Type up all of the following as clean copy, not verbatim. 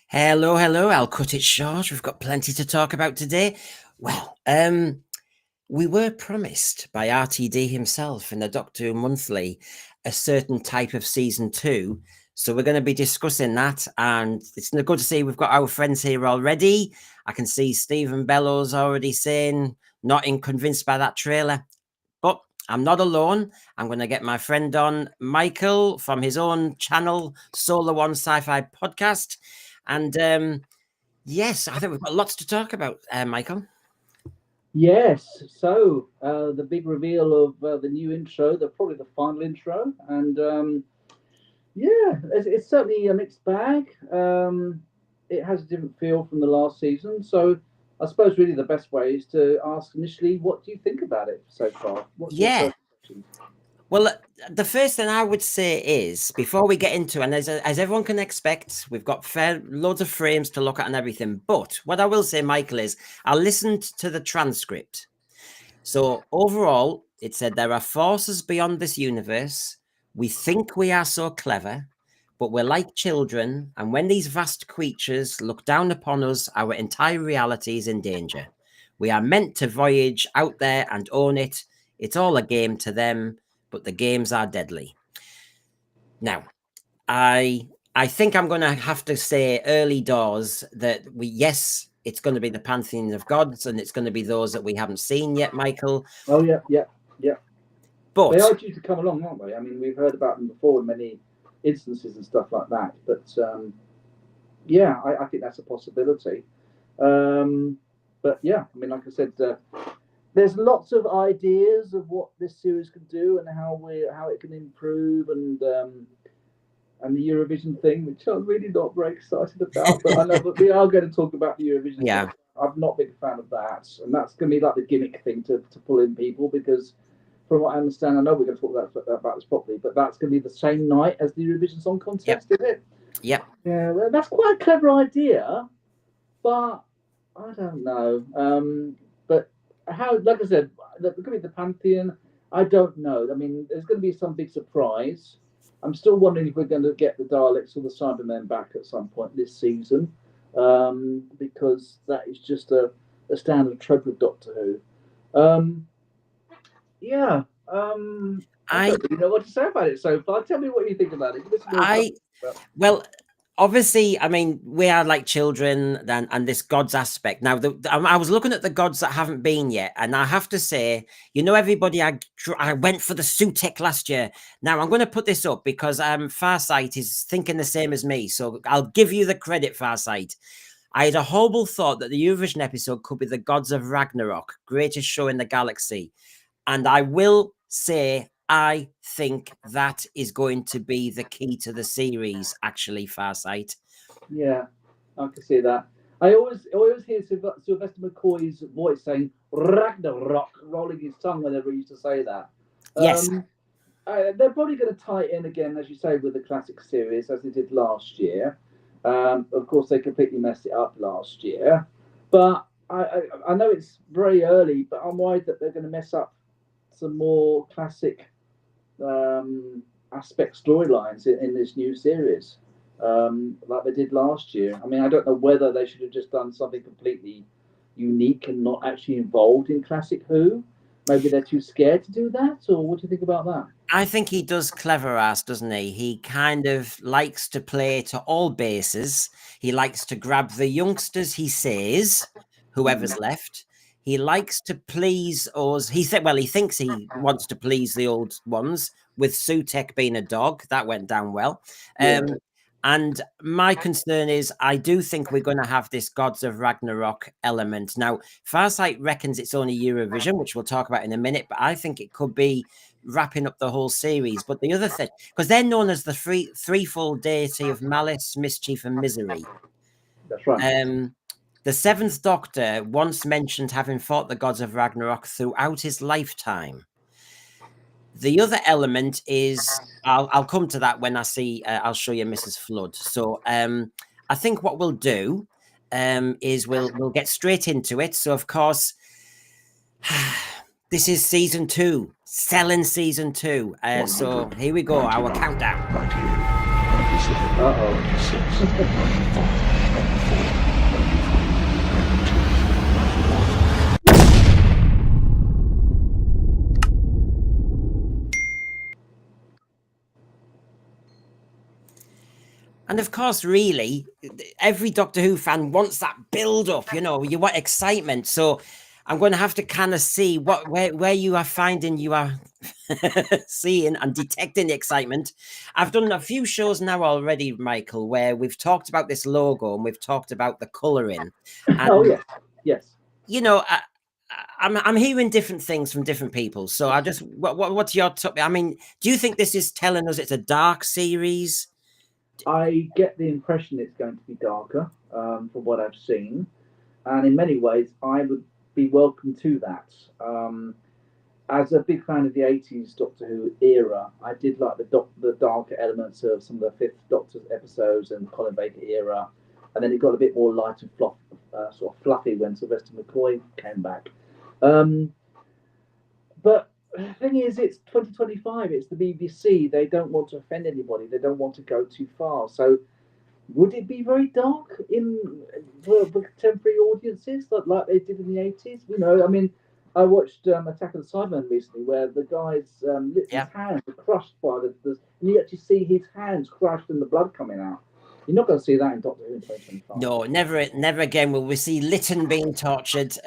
Hello, hello. I'll cut it short. We've got plenty to talk about today. Well, we were promised by RTD himself in the Doctor Who Monthly a certain type of season 2. So we're going to be discussing that. And it's good to see we've got our friends here already. I can see Stephen Bellows already saying, not convinced by that trailer. But I'm not alone. I'm going to get my friend on, Michael, from his own channel, Solar One Sci-Fi Podcast. And yes, I think we've got lots to talk about, Michael. Yes, so the big reveal of the new intro, probably the final intro, and yeah, it's certainly a mixed bag. It has a different feel from the last season, so I suppose really the best way is to ask initially, what do you think about it so far? What's your first impression? Well, the first thing I would say is, before we get into, and as everyone can expect, we've got loads of frames to look at and everything. But what I will say, Michael, is I listened to the transcript. So overall, it said there are forces beyond this universe. We think we are so clever, but we're like children. And when these vast creatures look down upon us, our entire reality is in danger. We are meant to voyage out there and own it. It's all a game to them, but the games are deadly. Now, I think I'm going to have to say early doors that yes, it's going to be the Pantheon of Gods, and it's going to be those that we haven't seen yet, Michael. Oh, yeah. But they are due to come along, aren't they? I mean, we've heard about them before in many instances and stuff like that. But yeah, I think that's a possibility. But yeah, I mean, like I said, there's lots of ideas of what this series can do and how it can improve, and the Eurovision thing, which I'm really not very excited about. But I know that we are going to talk about the Eurovision. Yeah, I'm not a big fan of that, and that's going to be like the gimmick thing to pull in people, because from what I understand, I know we're going to talk about this properly, but that's going to be the same night as the Eurovision Song Contest, is it? Yep. Yeah, well, that's quite a clever idea, but I don't know. But how, like I said, going to be the Pantheon. I don't know. I mean, there's going to be some big surprise. I'm still wondering if we're going to get the Daleks or the Cybermen back at some point this season, because that is just a standard trope of Doctor Who. Yeah. I don't really know what to say about it so far. Tell me what you think about it. Well, obviously, I mean, we are like children, and this gods aspect. Now, I was looking at the gods that haven't been yet, and I have to say, everybody, I went for the Sutek last year. Now, I'm going to put this up because Farsight is thinking the same as me, so I'll give you the credit, Farsight. I had a horrible thought that the Eurovision episode could be the gods of Ragnarok, greatest show in the galaxy. And I will say, I think that is going to be the key to the series, actually, Farsight. Yeah, I can see that. I always hear Sylvester McCoy's voice saying Ragnarok, rolling his tongue whenever he used to say that. Yes. They're probably going to tie it in again, as you say, with the classic series, as they did last year. Of course, they completely messed it up last year. But I know it's very early, but I'm worried that they're going to mess up some more classic aspect storylines in this new series, like they did last year. I mean, I don't know whether they should have just done something completely unique and not actually involved in classic Who. Maybe they're too scared to do that, or what do you think about that? I think he does clever ass, doesn't he? He kind of likes to play to all bases. He likes to grab the youngsters, he says, whoever's left. He likes to please us. He thinks he wants to please the old ones, with Sutek being a dog. That went down well. And my concern is, I do think we're going to have this Gods of Ragnarok element. Now, Farsight reckons it's only Eurovision, which we'll talk about in a minute, but I think it could be wrapping up the whole series. But the other thing, because they're known as the threefold deity of malice, mischief, and misery. That's right. The Seventh Doctor once mentioned having fought the gods of Ragnarok throughout his lifetime. The other element is, I'll come to that when I see, I'll show you Mrs. Flood. So I think what we'll do is we'll get straight into it. So, of course, this is season 2, selling season 2. So here we go, our countdown. And of course, really, every Doctor Who fan wants that build up, you know, you want excitement. So I'm going to have to kind of see where you are finding you are seeing and detecting the excitement. I've done a few shows now already, Michael, where we've talked about this logo and we've talked about the colouring. And, yes. you know, I'm hearing different things from different people. So I just, what's your top? I mean, do you think this is telling us it's a dark series? I get the impression it's going to be darker from what I've seen, and in many ways, I would be welcome to that. As a big fan of the '80s Doctor Who era, I did like the darker elements of some of the Fifth Doctor episodes and Colin Baker era, and then it got a bit more light and sort of fluffy when Sylvester McCoy came back. But the thing is, it's 2025. It's the BBC. They don't want to offend anybody. They don't want to go too far. So, would it be very dark in for contemporary audiences, like they did in the '80s? You know, I mean, I watched Attack of the Cybermen recently, where the guy's his hands were crushed by and you actually see his hands crushed and the blood coming out. You're not going to see that in Doctor Who in 2025. No, never again will we see Lytton being tortured.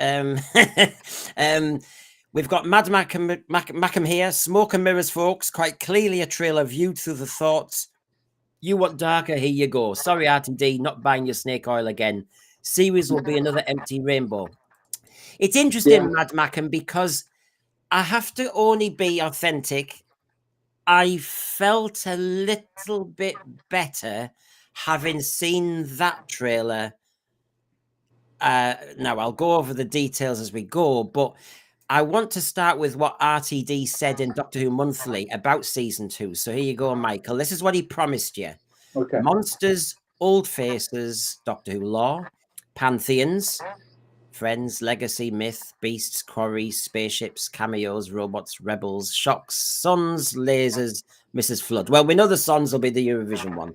We've got Mad Mackham here, Smoke and Mirrors, folks. Quite clearly a trailer viewed through the thoughts. You want darker? Here you go. Sorry, Rtd, not buying your snake oil again. Series will be another empty rainbow. It's interesting, Mad Mackham, because I have to only be authentic. I felt a little bit better having seen that trailer. Now, I'll go over the details as we go, but I want to start with what RTD said in Doctor Who Monthly about season 2. So here you go, Michael. This is what he promised you. Okay. Monsters, old faces, Doctor Who lore, pantheons, friends, legacy, myth, beasts, quarries, spaceships, cameos, robots, rebels, shocks, suns, lasers, Mrs. Flood. Well, we know the suns will be the Eurovision one.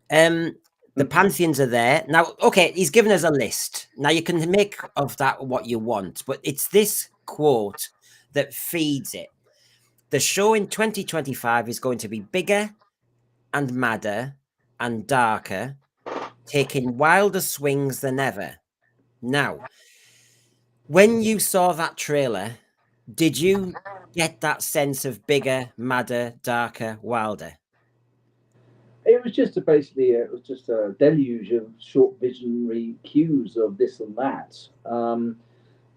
The pantheons are there. Now, okay, he's given us a list. Now, you can make of that what you want, but it's this quote that feeds it. The show in 2025 is going to be bigger and madder and darker, taking wilder swings than ever. Now, when you saw that trailer, did you get that sense of bigger, madder, darker, wilder? It was just a deluge of short visionary cues of this and that,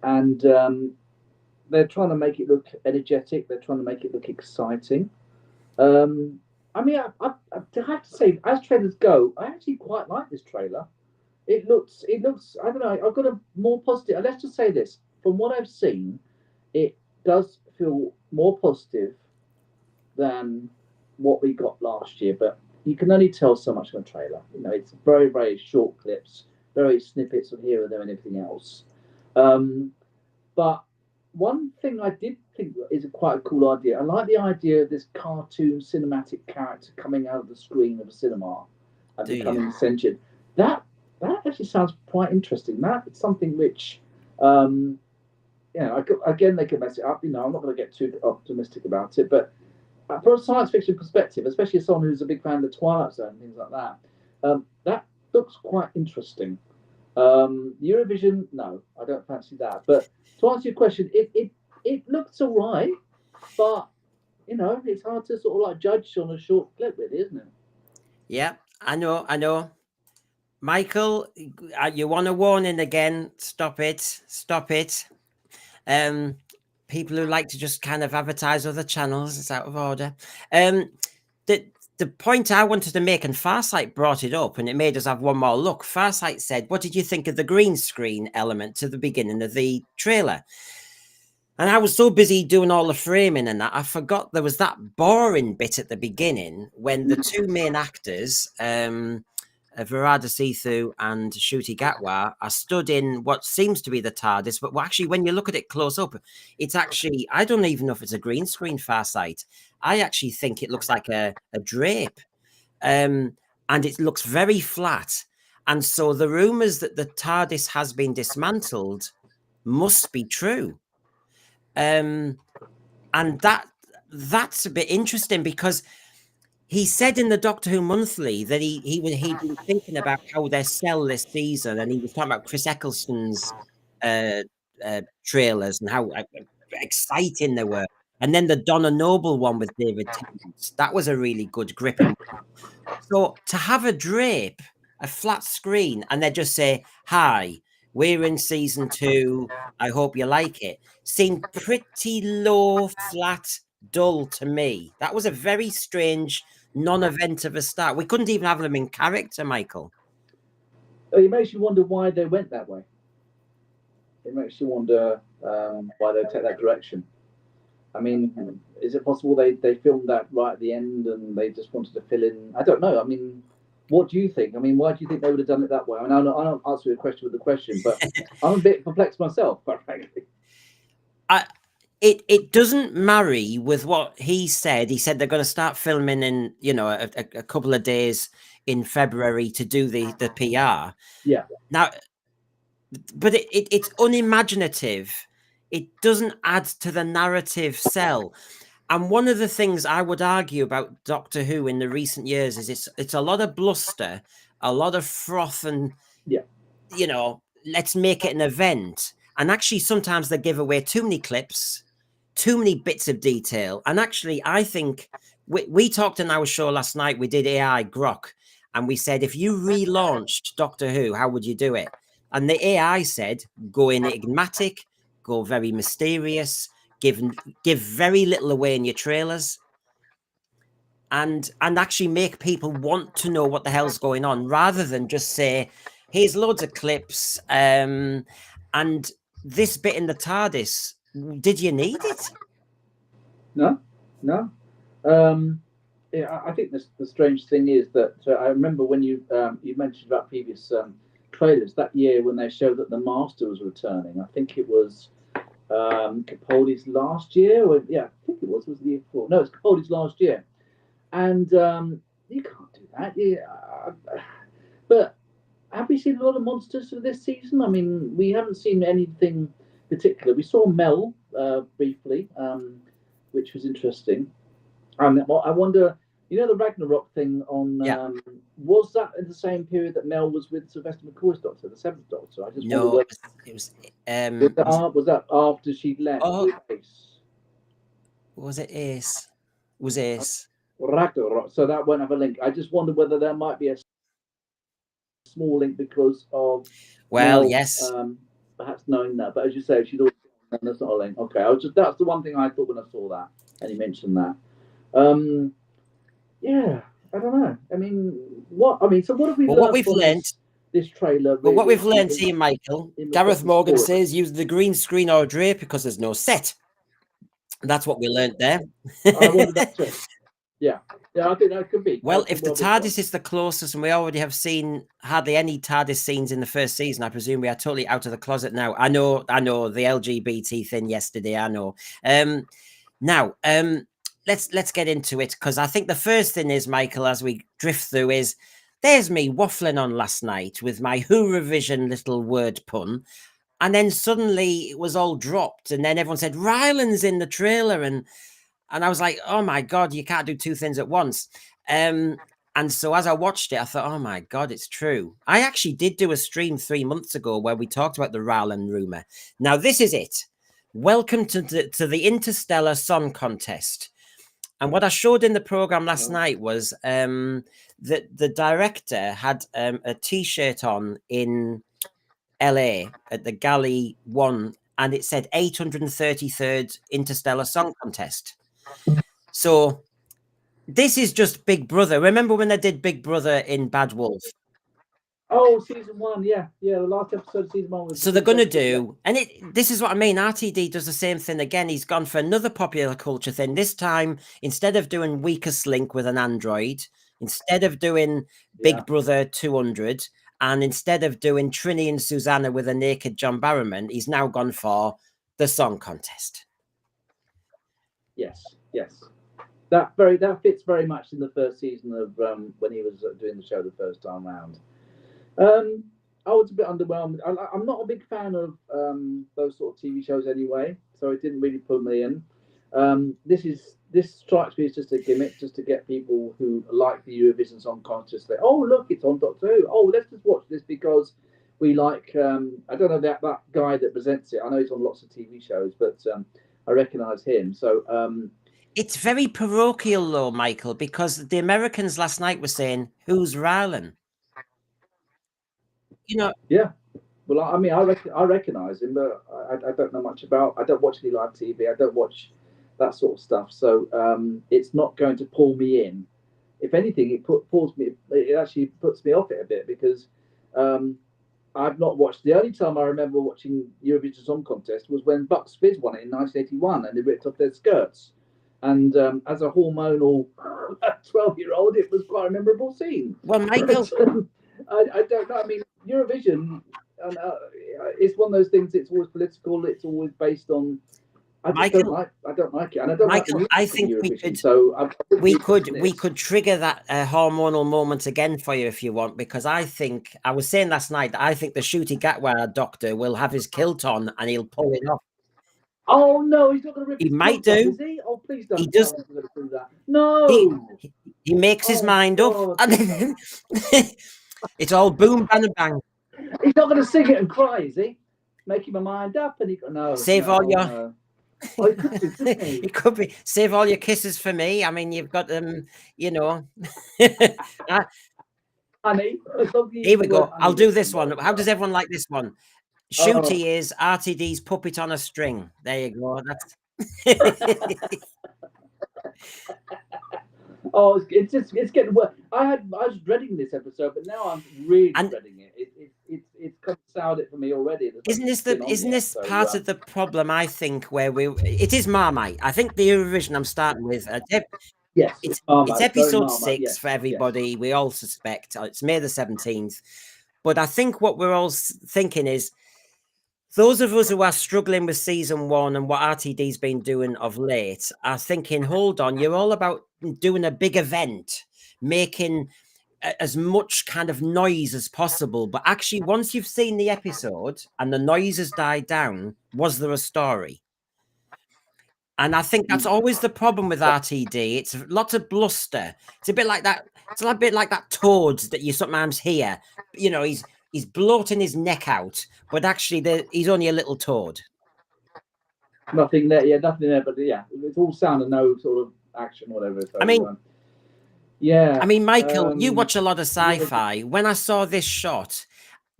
and they're trying to make it look energetic. They're trying to make it look exciting. I mean, I have to say, as trailers go, I actually quite like this trailer. It looks. I don't know. I've got a more positive. Let's just say this: from what I've seen, it does feel more positive than what we got last year. But you can only tell so much from a trailer. You know, it's very, very short clips, very snippets of here and there and everything else. But one thing I did think is quite a cool idea. I like the idea of this cartoon cinematic character coming out of the screen of a cinema and becoming sentient. That actually sounds quite interesting. That's something which, again, they can mess it up. You know, I'm not going to get too optimistic about it, but from a science fiction perspective, especially as someone who's a big fan of the Twilight Zone and things like that, that looks quite interesting. Eurovision, no, I don't fancy that. But to answer your question, it looks all right, but you know, it's hard to sort of like judge on a short clip, really, isn't it? Yeah, I know. Michael, you want a warning again? Stop it. People who like to just kind of advertise other channels, it's out of order. The point I wanted to make, and Farsight brought it up, and it made us have one more look. Farsight said, what did you think of the green screen element to the beginning of the trailer? And I was so busy doing all the framing and that, I forgot there was that boring bit at the beginning when the two main actors, Virada Sethu and Ncuti Gatwa, are stood in what seems to be the Tardis, but actually, when you look at it close up, it's actually, I don't even know if it's a green screen, Farsight. I actually think it looks like a drape. And and it looks very flat. And so the rumors that the TARDIS has been dismantled must be true. And that's a bit interesting, because he said in the Doctor Who Monthly that he'd been thinking about how they sell this season, and he was talking about Chris Eccleston's trailers and how exciting they were. And then the Donna Noble one with David Tennant, that was a really good gripping one. So to have a drape, a flat screen, and they just say, "Hi, we're in season 2. I hope you like it," seemed pretty low, flat, dull to me. That was a very strange non-event of a start. We couldn't even have them in character, Michael. It makes you wonder why they went that way. It makes you wonder why they take that direction. I mean, is it possible they filmed that right at the end and they just wanted to fill in? I don't know. I mean, what do you think? I mean, why do you think they would have done it that way? I mean, I don't answer your question with a question, but I'm a bit perplexed myself, quite frankly. It doesn't marry with what he said. He said they're going to start filming in, a couple of days in February to do the PR. Yeah. Now, but it's unimaginative. It doesn't add to the narrative cell. And one of the things I would argue about Doctor Who in the recent years is it's a lot of bluster, a lot of froth, and let's make it an event. And actually, sometimes they give away too many clips, too many bits of detail. And actually, I think we talked in our show last night. We did AI Grok, and we said, if you relaunched Doctor Who, how would you do it? And the AI said, go enigmatic, go very mysterious, give very little away in your trailers, and actually make people want to know what the hell's going on, rather than just say, here's loads of clips, and this bit in the TARDIS, did you need it? No. Yeah, I think the strange thing is that I remember when you mentioned about previous trailers that year when they showed that the Master was returning. I think it was Capaldi's last year. I think it was the year before. No, it's Capaldi's last year. And you can't do that. But have we seen a lot of monsters for this season? I mean, we haven't seen anything particular. We saw Mel briefly, which was interesting. And I wonder, the Ragnarok thing on was that in the same period that Mel was with Sylvester McCoy's Doctor, the Seventh Doctor? I just no, wonder it was. Was that after she left? Was it Ace? Was Ace? Ragnarok. So that won't have a link. I just wonder whether there might be a small link because of Mel, yes, perhaps knowing that. But as you say, she's always that's not a link. Okay, that's the one thing I thought when I saw that, and he mentioned that. I don't know. I mean, so what have we learned? What we've learned this trailer. Really, but what we've learned here, Michael, Gareth Morgan says use the green screen or a drape because there's no set. That's what we learned there. I wonder that too. Yeah, I think that could be. Well, if the TARDIS is the closest, and we already have seen hardly any TARDIS scenes in the first season, I presume we are totally out of the closet now. I know the LGBT thing yesterday. I know. Now, let's get into it, because I think the first thing is, Michael, as we drift through, is there's me waffling on last night with my Eurovision little word pun, and then suddenly it was all dropped, and then everyone said Ryland's in the trailer, and I was like, oh my God, you can't do two things at once. And so as I watched it, I thought, oh my God, it's true. I actually did do a stream 3 months ago where we talked about the Ryland rumor. Now this is it. Welcome to the Interstellar Song Contest. And what I showed in the program last night was that the director had a T-shirt on in LA at the Galley 1, and it said 833rd Interstellar Song Contest. So this is just Big Brother. Remember when they did Big Brother in Bad Wolf? Oh, season 1, yeah, the last episode of season 1 was. So they're going to do, and this is what I mean. RTD does the same thing again. He's gone for another popular culture thing. This time, instead of doing Weakest Link with an android, instead of doing Big Brother 200, and instead of doing Trini and Susanna with a naked John Barrowman, he's now gone for the song contest. Yes. that fits very much in the first season of when he was doing the show the first time round. Um, I was a bit underwhelmed. I'm not a big fan of those sort of TV shows anyway, so it didn't really pull me in. This strikes me as just a gimmick, just to get people who like the Eurovision Song Contest. Say, oh look, it's on Doctor Who. Oh, let's just watch this because we like. I don't know that guy that presents it. I know he's on lots of TV shows, but I recognise him. So It's very parochial, though, Michael, because the Americans last night were saying, "Who's Rylan?" You know, yeah. Well, I mean, I recognise him, but I don't know much about. I don't watch any live TV. I don't watch that sort of stuff. So it's not going to pull me in. If anything, pulls me. It actually puts me off it a bit because I've not watched. The only time I remember watching Eurovision Song Contest was when Bucks Fizz won it in 1981, and they ripped off their skirts. And as a hormonal 12-year-old, it was quite a memorable scene. well, Michael, I don't know. I mean, Eurovision, and it's one of those things. It's always political. It's always based on. I Michael, don't like it, and I don't Michael, like I think we Eurovision. could, So we could trigger that hormonal moment again for you if you want, because I think I was saying last night that I think the Shooty Gatwa doctor will have his kilt on and he'll pull it off. Oh no, he's not going to rip He his might kilt off, do. is he? Oh, please don't He tell does. me he's going to do that. No. He makes his mind God. up, and then it's all boom, bang, bang. He's not going to sing it and cry, is he? Making my mind up, and he got no. Save no, all your. No. Oh, he could do, couldn't he? It could be save all your kisses for me. I mean, you've got them, you know. Honey, Here we go. I'll do this one. How does everyone like this one? Oh. Shooty is Rtd'S puppet on a string. There you go. That's Oh, it's getting worse. I was dreading this episode, but now I'm really dreading it. It's kind of soured it for me already. Isn't this part of the problem? I think where it is Marmite. I think the Eurovision I'm starting with. Yes, it's Marmite, episode Marmite, 6 yes, for everybody. Yes. We all suspect it's May the 17th, but I think what we're all thinking is those of us who are struggling with season 1 and what Rtd's been doing of late are thinking, hold on, you're all about doing a big event, making as much kind of noise as possible. But actually, once you've seen the episode and the noise has died down, was there a story? And I think that's always the problem with Rtd. It's lots of bluster. It's a bit like that. It's a bit like that toad that you sometimes hear. You know, he's bloating his neck out, but actually he's only a little toad. Nothing there, yeah, nothing there, but yeah, it's all sound and no sort of action, whatever. So, I mean, yeah. I mean, Michael, you watch a lot of sci-fi. When I saw this shot,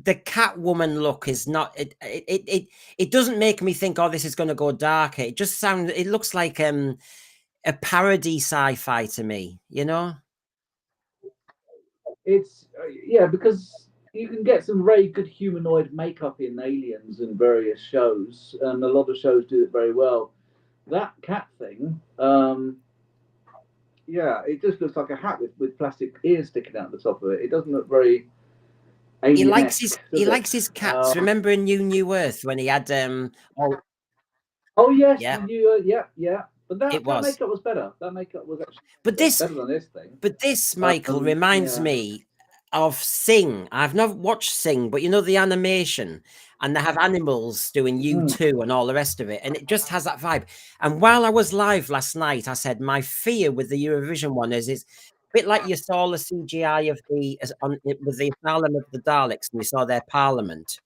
the Catwoman look is not. It doesn't make me think, oh, this is going to go darker. It just sounds. It looks like a parody sci-fi to me. You know. It's yeah, because you can get some very good humanoid makeup in Aliens and various shows, and a lot of shows do it very well. That cat thing, yeah, it just looks like a hat with plastic ears sticking out the top of it. It doesn't look very. He likes his cats. Remember in New Earth when he had Oh yes, yeah, yeah. But that makeup was better. That makeup was actually better than this thing. But this, Michael, reminds me of Sing. I've never watched Sing, but you know the animation, and they have animals doing U2 and all the rest of it, and it just has that vibe. And while I was live last night, I said my fear with the Eurovision one is a bit like you saw the CGI of with the Asylum of the Daleks, and you saw their parliament,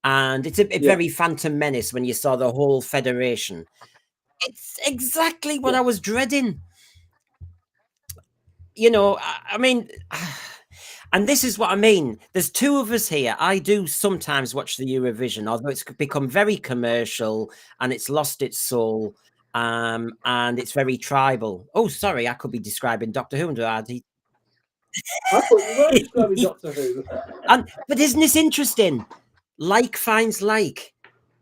and it's a very Phantom Menace when you saw the whole Federation. It's exactly what I was dreading. You know, I mean, and this is what I mean. There's two of us here. I do sometimes watch the Eurovision, although it's become very commercial and it's lost its soul, and it's very tribal. Oh, sorry, I could be describing Doctor Who under RD. I thought you were describing Doctor Who. But isn't this interesting? Like finds like.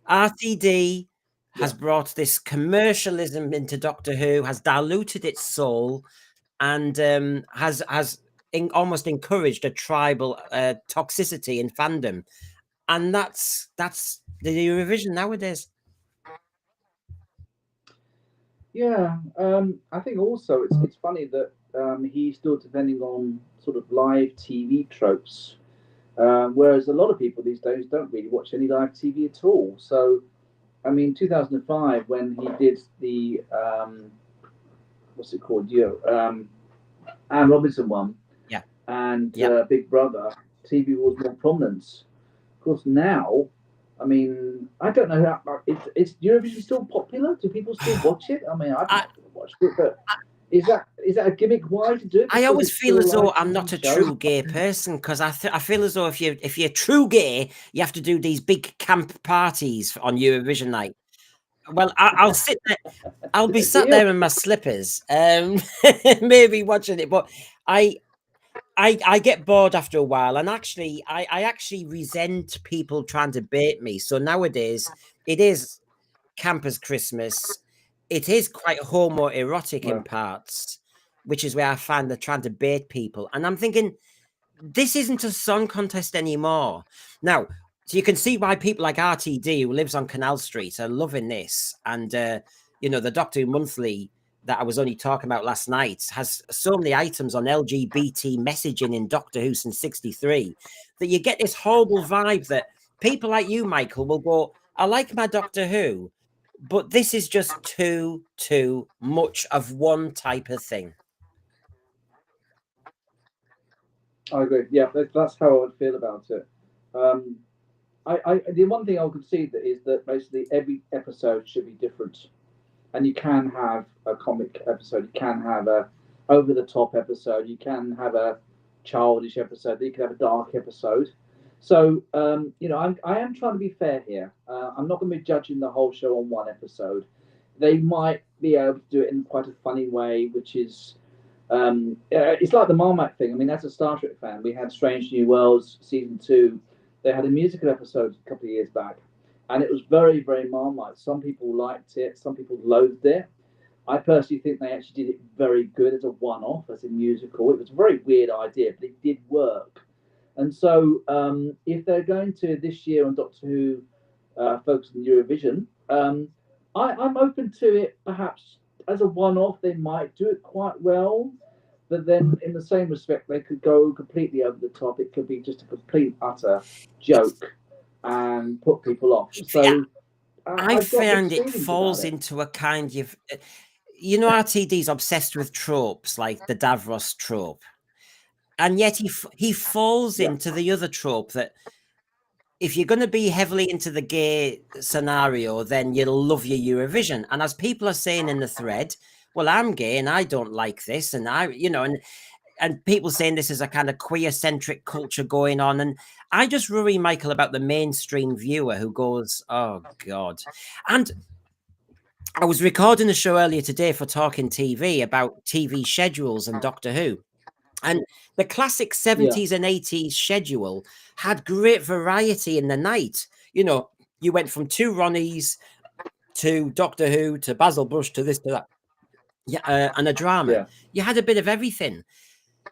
Rtd has brought this commercialism into Doctor Who, has diluted its soul, and has almost encouraged a tribal toxicity in fandom, and that's the Eurovision nowadays. Yeah, I think also it's funny that he's still depending on sort of live TV tropes, whereas a lot of people these days don't really watch any live TV at all. So, I mean, 2005 when he did the what's it called? Anne Robinson one Yeah. and Yeah. Big Brother, TV was more prominent. Of course, now, I mean, I don't know how is Eurovision still popular? Do people still watch it? I mean, I've I, never watched it, but is that a gimmick? Why to do it? I Because always it's still feel a as though live I'm TV not a show. true gay person because I feel as though if you're true gay, you have to do these big camp parties on Eurovision night. Well, I'll sit there. I'll be Do sat you? there in my slippers, maybe watching it. But I I get bored after a while, and actually, I actually resent people trying to bait me. So nowadays, it is Campers Christmas. It is quite homoerotic in Well, parts, which is where I find they're trying to bait people. And I'm thinking, this isn't a song contest anymore. Now, so you can see why people like RTD, who lives on Canal Street, are loving this. And, you know, the Doctor Who Monthly that I was only talking about last night has so many items on LGBT messaging in Doctor Who since 63 that you get this horrible vibe that people like you, Michael, will go, I like my Doctor Who, but this is just too much of one type of thing. I agree. Yeah, that's how I would feel about it. Um, the one thing I would concede that is that basically every episode should be different, and you can have a comic episode, you can have a over the top episode, you can have a childish episode, you can have a dark episode. So I am trying to be fair here. I'm not going to be judging the whole show on one episode. They might be able to do it in quite a funny way, which is it's like the Marmite thing. I mean, as a Star Trek fan, we had Strange New Worlds season two. They had a musical episode a couple of years back, and it was very, very Marmite. Some people liked it, some people loathed it. I personally think they actually did it very good as a one-off, as a musical. It was a very weird idea, but it did work. And so, if they're going to this year on Doctor Who focus on Eurovision, I'm open to it. Perhaps as a one-off, they might do it quite well. But then, in the same respect, they could go completely over the top. It could be just a complete utter It's, joke and put people off. So I I've got found mixed it feelings about falls it. into a kind of, you know, RTD's obsessed with tropes like the Davros trope, and yet he falls Yeah, into the other trope that if you're going to be heavily into the gay scenario, then you'll love your Eurovision. And as people are saying in the thread, well, I'm gay and I don't like this, and and people saying this is a kind of queer centric culture going on. And I just worry, Michael, about the mainstream viewer who goes, oh God. And I was recording a show earlier today for Talking TV about TV schedules and Doctor Who. And the classic yeah, 70s and 80s schedule had great variety in the night. You know, you went from two Ronnies to Doctor Who to Basil Brush to this to that. Yeah, and a drama. yeah. You had a bit of everything.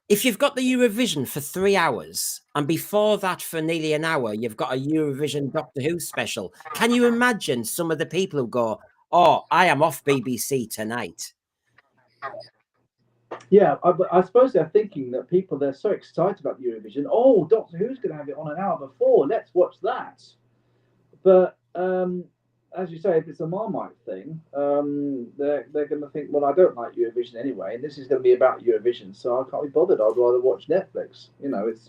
If you've got the Eurovision for 3 hours, and before that for nearly an hour, you've got a Eurovision Doctor Who special, can you imagine some of the people who go, oh, I am off BBC tonight? Yeah, I suppose they're thinking that they're so excited about Eurovision. Oh, Doctor Who's going to have it on an hour before. Let's watch that. But as you say, if it's a Marmite thing, they're going to think, well, I don't like Eurovision anyway, and this is going to be about Eurovision, so I can't be bothered. I'd rather watch Netflix. It's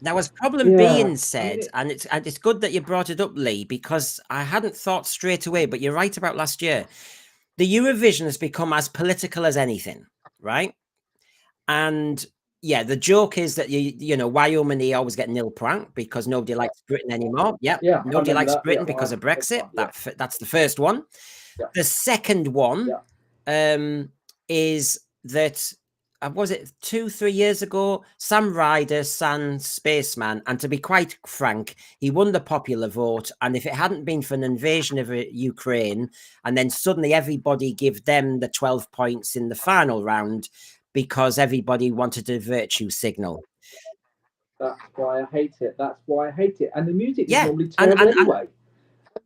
Now, as problem yeah. being I mean, said, and it's good that you brought it up, Lee, because I hadn't thought straight away, but you're right about last year. The Eurovision has become as political as anything, right? And yeah, the joke is that you know Wyoming always get nil point because nobody likes Britain anymore. Yep, yeah, I nobody remember likes that. Yeah, Britain because of that's fine. Brexit. Yeah, That's the first one. yeah, The second one yeah. is that was it 2-3 years ago? Sam Ryder sang Spaceman, and to be quite frank, he won the popular vote. And if it hadn't been for an invasion of Ukraine, and then suddenly everybody give them the 12 points in the final round because everybody wanted a virtue signal. That's why I hate it. That's why I hate it. And the music is Yeah, normally and terrible and anyway.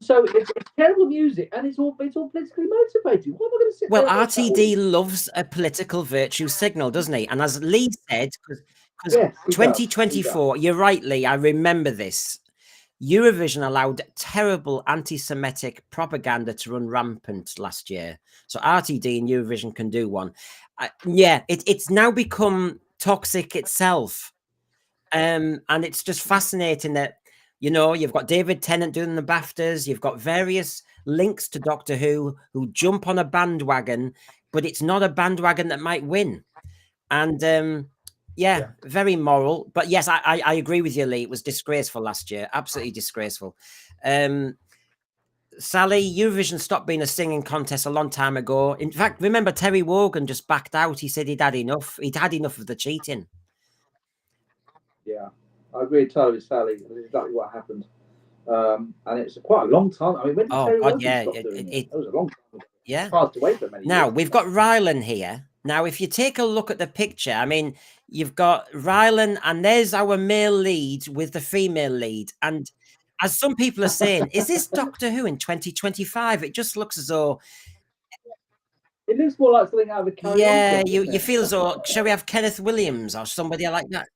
So it's terrible music, and it's all politically motivated. Why am I going to sit Well, there and watch that all? RTD loves a political virtue signal, doesn't he? And as Lee said, because Yes, he does. 2024, you're right, Lee, I remember this. Eurovision allowed terrible anti-Semitic propaganda to run rampant last year. So RTD and Eurovision can do one. Yeah, it's now become toxic itself. And it's just fascinating that, you know, you've got David Tennant doing the BAFTAs, you've got various links to Doctor Who jump on a bandwagon, but it's not a bandwagon that might win. And yeah, very moral. But yes, I agree with you, Lee. It was disgraceful last year. Absolutely disgraceful. Sally, Eurovision stopped being a singing contest a long time ago. In fact, remember Terry Wogan just backed out. He said he'd had enough. He'd had enough of the cheating. Yeah, I agree totally with Sally. That's exactly what happened. And it's quite a long time. I mean, when did Terry Wogan stop doing it? That was a long time ago. Yeah. Passed away for many Now, years. we've got Rylan here. Now, if you take a look at the picture, I mean, you've got Rylan, and there's our male lead with the female lead. And as some people are saying, is this Doctor Who in 2025? It just looks as though... It looks more like something out of a Carry Yeah, On film, you feel as though, shall we have Kenneth Williams or somebody like that?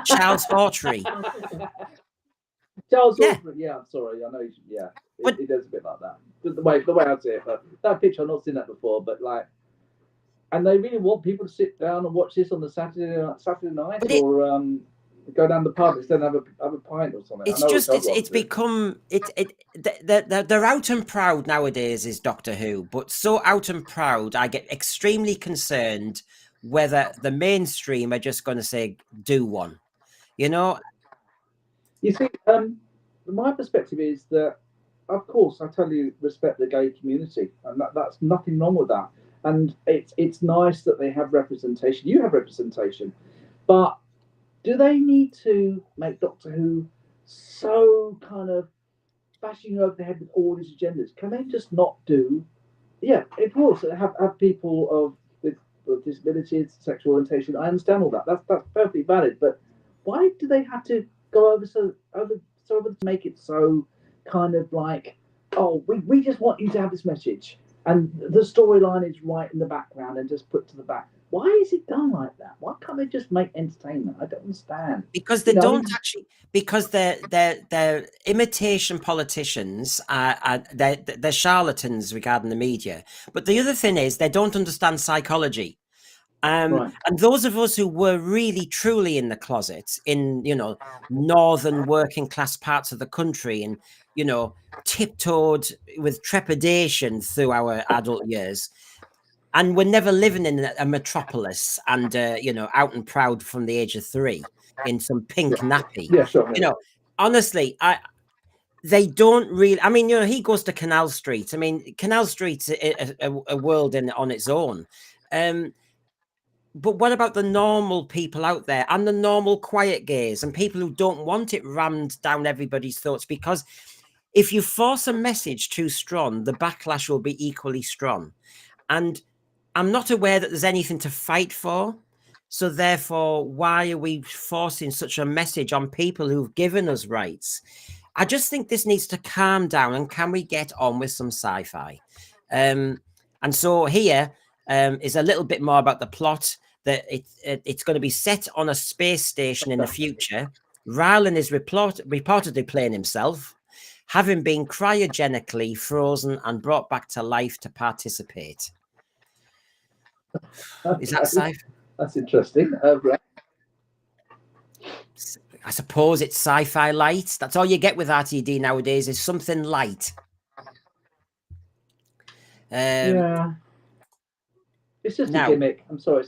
Charles Hawtrey. Charles Hawtrey, yeah, I'm sorry. I know, it does a bit like that. The way I see it. But that picture, I've not seen that before, but like... And they really want people to sit down and watch this on the Saturday night, or go down the pub instead and have a pint or something. It's just it's become they're out and proud nowadays is Doctor Who, but so out and proud I get extremely concerned whether the mainstream are just going to say do one, you know. You see, my perspective is that, of course, I totally respect the gay community, and that's nothing wrong with that. And it's nice that they have representation. You have representation, but do they need to make Doctor Who so kind of bashing over the head with all these agendas? Can they just not do? Yeah, of course, have people with disabilities, sexual orientation. I understand all that. That's perfectly valid. But why do they have to go over to make it so kind of like, oh, we just want you to have this message, and the storyline is right in the background and just put to the back. Why is it done like that? Why can't they just make entertainment? I don't understand. Because they don't actually. Because they're imitation politicians. They're charlatans regarding the media. But the other thing is they don't understand psychology. Right. And those of us who were really truly in the closet in, you know, northern working class parts of the country, and, you know, tiptoed with trepidation through our adult years, and we're never living in a metropolis and, you know, out and proud from the age of 3 in some pink nappy. Yeah, sure. You know, honestly, they don't really. I mean, you know, he goes to Canal Street. I mean, Canal Street's a world on its own. But what about the normal people out there and the normal quiet gays and people who don't want it rammed down everybody's throats? Because if you force a message too strong, the backlash will be equally strong. And I'm not aware that there's anything to fight for. So therefore, why are we forcing such a message on people who've given us rights? I just think this needs to calm down, and can we get on with some sci-fi? And so here is a little bit more about the plot. That it's going to be set on a space station in the future. Rylan is reportedly playing himself, having been cryogenically frozen and brought back to life to participate. Is that sci-fi? That's interesting. I suppose it's sci-fi light. That's all you get with RTD nowadays, is something light. Yeah. It's just a gimmick. I'm sorry.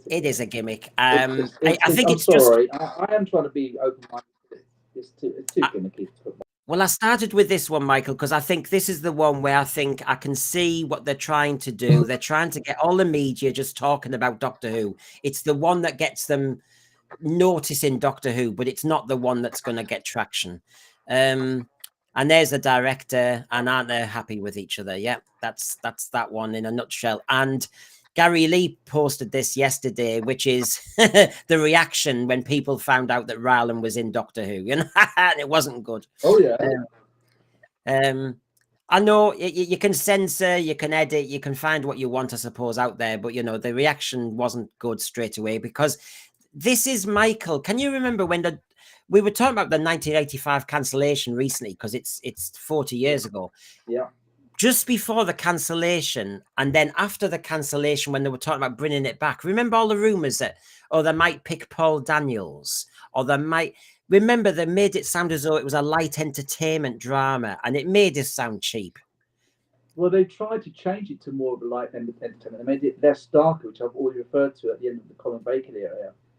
It is a gimmick. I think it's sorry. Just... I am trying to be open-minded. It's too gimmicky. Well, I started with this one, Michael, because I think this is the one where I think I can see what they're trying to do. They're trying to get all the media just talking about Doctor Who. It's the one that gets them noticing Doctor Who, but it's not the one that's going to get traction. And there's the director, and aren't they happy with each other? Yeah, that's that one in a nutshell. And Gary Lee posted this yesterday, which is the reaction when people found out that Rylan was in Doctor Who. You know, and it wasn't good. Oh yeah. I know you can censor, you can edit, you can find what you want, I suppose, out there. But, you know, the reaction wasn't good straight away because this is Michael. Can you remember when we were talking about the 1985 cancellation recently because it's 40 years ago. Yeah. Just before the cancellation and then after the cancellation when they were talking about bringing it back, remember all the rumors that, oh, they might pick Paul Daniels or they might... Remember, they made it sound as though it was a light entertainment drama, and it made it sound cheap. Well, they tried to change it to more of a light entertainment. They made it less dark, which I've already referred to at the end of the Colin Baker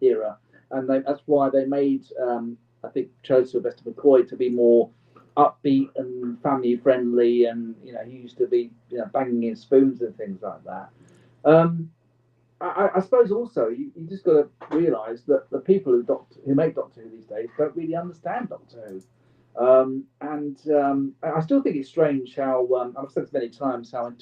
era. And that's why they made, I think, chose Sylvester McCoy to be more upbeat and family friendly. And, you know, he used to be, you know, banging in spoons and things like that. I suppose also you just got to realise that the people who make Doctor Who these days don't really understand Doctor Who. I still think it's strange how I've said this many times how in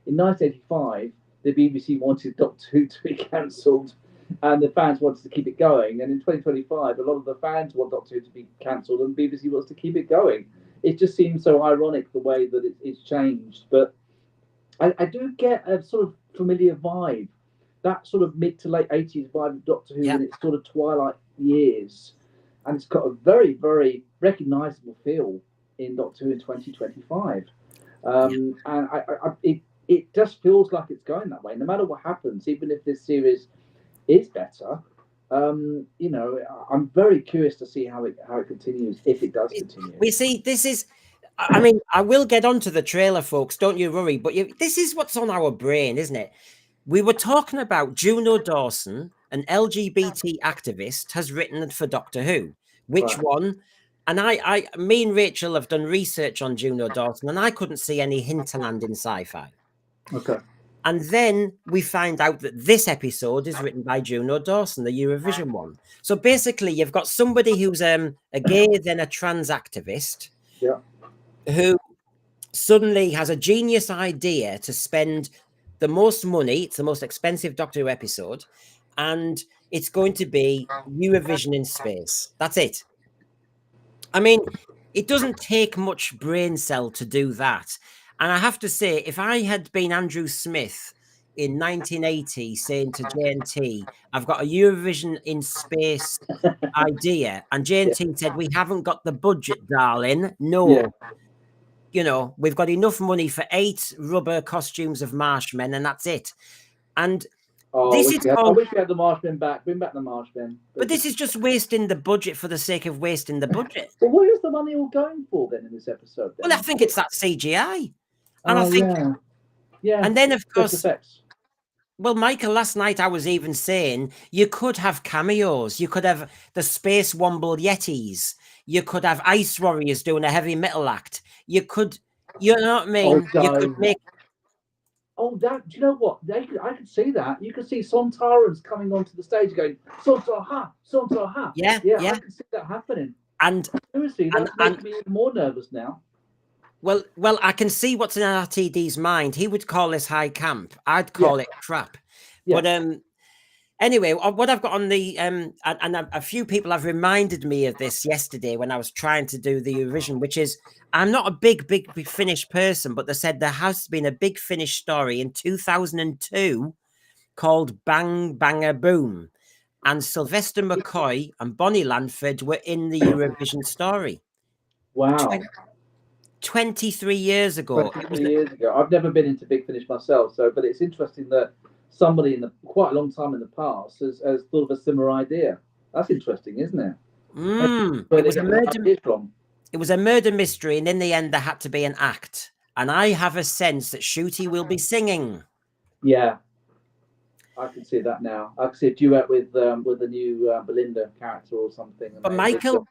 1985 the BBC wanted Doctor Who to be cancelled and the fans wanted to keep it going, and in 2025 a lot of the fans want Doctor Who to be cancelled and BBC wants to keep it going. It just seems so ironic the way that it's changed, but I do get a sort of familiar vibe, that sort of mid to late 80s vibe of Doctor Who in its sort of twilight years. And it's got a very, very recognisable feel in Doctor Who in 2025. And it just feels like it's going that way. No matter what happens, even if this series is better, you know, I'm very curious to see how it continues, if it does continue. We see, this is... I mean, I will get onto the trailer, folks. Don't you worry. But this is what's on our brain, isn't it? We were talking about Juno Dawson, an LGBT activist, has written for Doctor Who. Which one? And me and Rachel have done research on Juno Dawson, and I couldn't see any hinterland in sci-fi. Okay. And then we find out that this episode is written by Juno Dawson, the Eurovision one. So basically, you've got somebody who's a gay, then a trans activist, who suddenly has a genius idea to spend the most money. It's the most expensive Doctor Who episode, and it's going to be Eurovision in space. That's it. I mean, it doesn't take much brain cell to do that. And I have to say, if I had been Andrew Smith in 1980 saying to JNT, I've got a Eurovision in space idea, and JNT said, we haven't got the budget, darling. No. You know, we've got enough money for 8 rubber costumes of Marshmen, and that's it. And I wish we had the Marshmen back. Bring back the Marshmen. But this is just wasting the budget for the sake of wasting the budget. Well, what is the money all going for then in this episode? Then? Well, I think it's that CGI. And I think... Yeah. And then, of course... Well, Michael, last night I was even saying you could have cameos. You could have the Space Womble Yetis. You could have Ice Warriors doing a heavy metal act. You could... You know what I mean? You could make... Oh, do you know what? I could see that. You could see Sontarans coming onto the stage going, Sontar, Sontar. Yeah. I can see that happening. And seriously, that's making me even more nervous now. Well, I can see what's in Rtd'S mind. He would call this high camp. I'd call it crap. But anyway, what I've got on the and a few people have reminded me of this yesterday when I was trying to do the Eurovision, which is I'm not a big Finnish person, but they said there has been a big Finnish story in 2002 called Bang Banga Boom, and Sylvester McCoy and Bonnie Lanford were in the Eurovision story. Wow. 23 years ago. 23 years ago. I've never been into Big Finish myself, but it's interesting that somebody in quite a long time in the past has thought of a similar idea. That's interesting, isn't it? It was a murder mystery, and in the end, there had to be an act. And I have a sense that Ncuti will be singing. Yeah, I can see that now. I can see a duet with the new Belinda character or something. But Michael,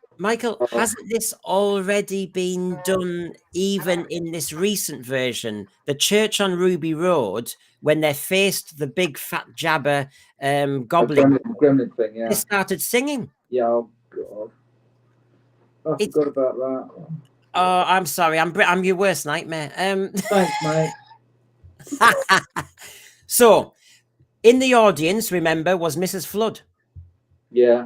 hasn't this already been done even in this recent version? The church on Ruby Road, when they faced the big fat jabber goblin, gremlin thing, they started singing. Yeah, oh God. I forgot about that. Oh, I'm sorry. I'm your worst nightmare. Thanks, mate. So, in the audience, remember, was Mrs. Flood. Yeah.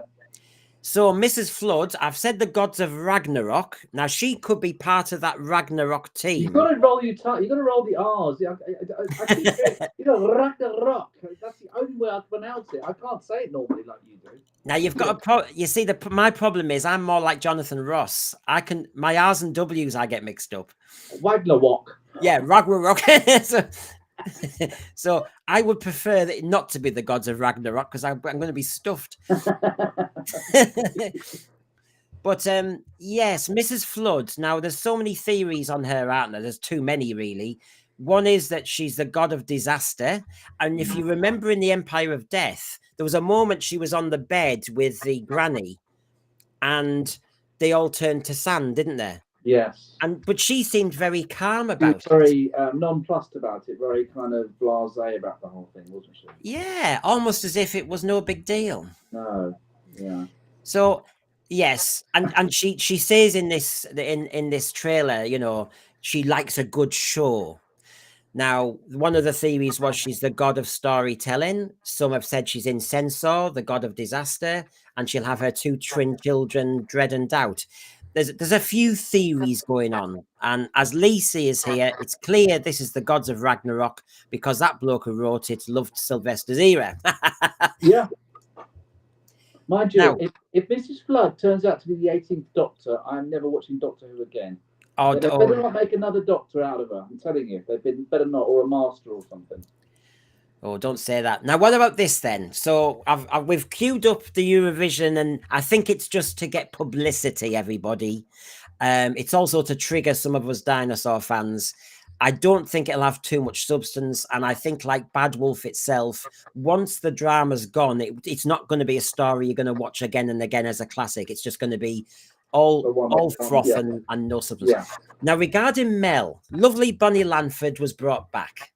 So Mrs. Flood, I've said the gods of Ragnarok. Now she could be part of that Ragnarok You've team. got to roll your tongue. You've got to roll the R's. I keep hearing, Ragnarok. That's the only way I can pronounce it. I can't say it normally like you do. Now you've got you see, my problem is I'm more like Jonathan Ross. My R's and W's I get mixed up. Ragnarok. Yeah, Ragnarok. So I would prefer that not to be the gods of Ragnarok because I'm going to be stuffed. But yes, Mrs. Flood. Now there's so many theories on her, aren't there? There's too many, really. One is that she's the god of disaster, and if you remember in the Empire of Death, there was a moment she was on the bed with the granny, and they all turned to sand, didn't they? Yes. But she seemed very calm about it. Very nonplussed about it. Very kind of blasé about the whole thing, wasn't she? Yeah, almost as if it was no big deal. No. Yeah. So yes, and she says in this trailer, you know, she likes a good show. Now, one of the theories was she's the god of storytelling. Some have said she's in Censor, the god of disaster, and she'll have her two twin children, Dread and Doubt. There's a few theories going on, and as Lacey is here, it's clear this is the gods of Ragnarok because that bloke who wrote it loved Sylvester's era. Yeah. Mind you, Now, if Mrs. Flood turns out to be the 18th Doctor, I'm never watching Doctor Who again. oh, They better not make another Doctor out of her. I'm telling you, better not, or a Master or something. Oh, don't say that. Now, what about this then? So we've queued up the Eurovision, and I think it's just to get publicity, everybody. It's also to trigger some of us dinosaur fans. I don't think it'll have too much substance, and I think, like Bad Wolf itself, once the drama's gone, it's not going to be a story you're going to watch again and again as a classic. It's just going to be all froth and no substance. Yeah. Now, regarding Mel, lovely Bonnie Lanford was brought back.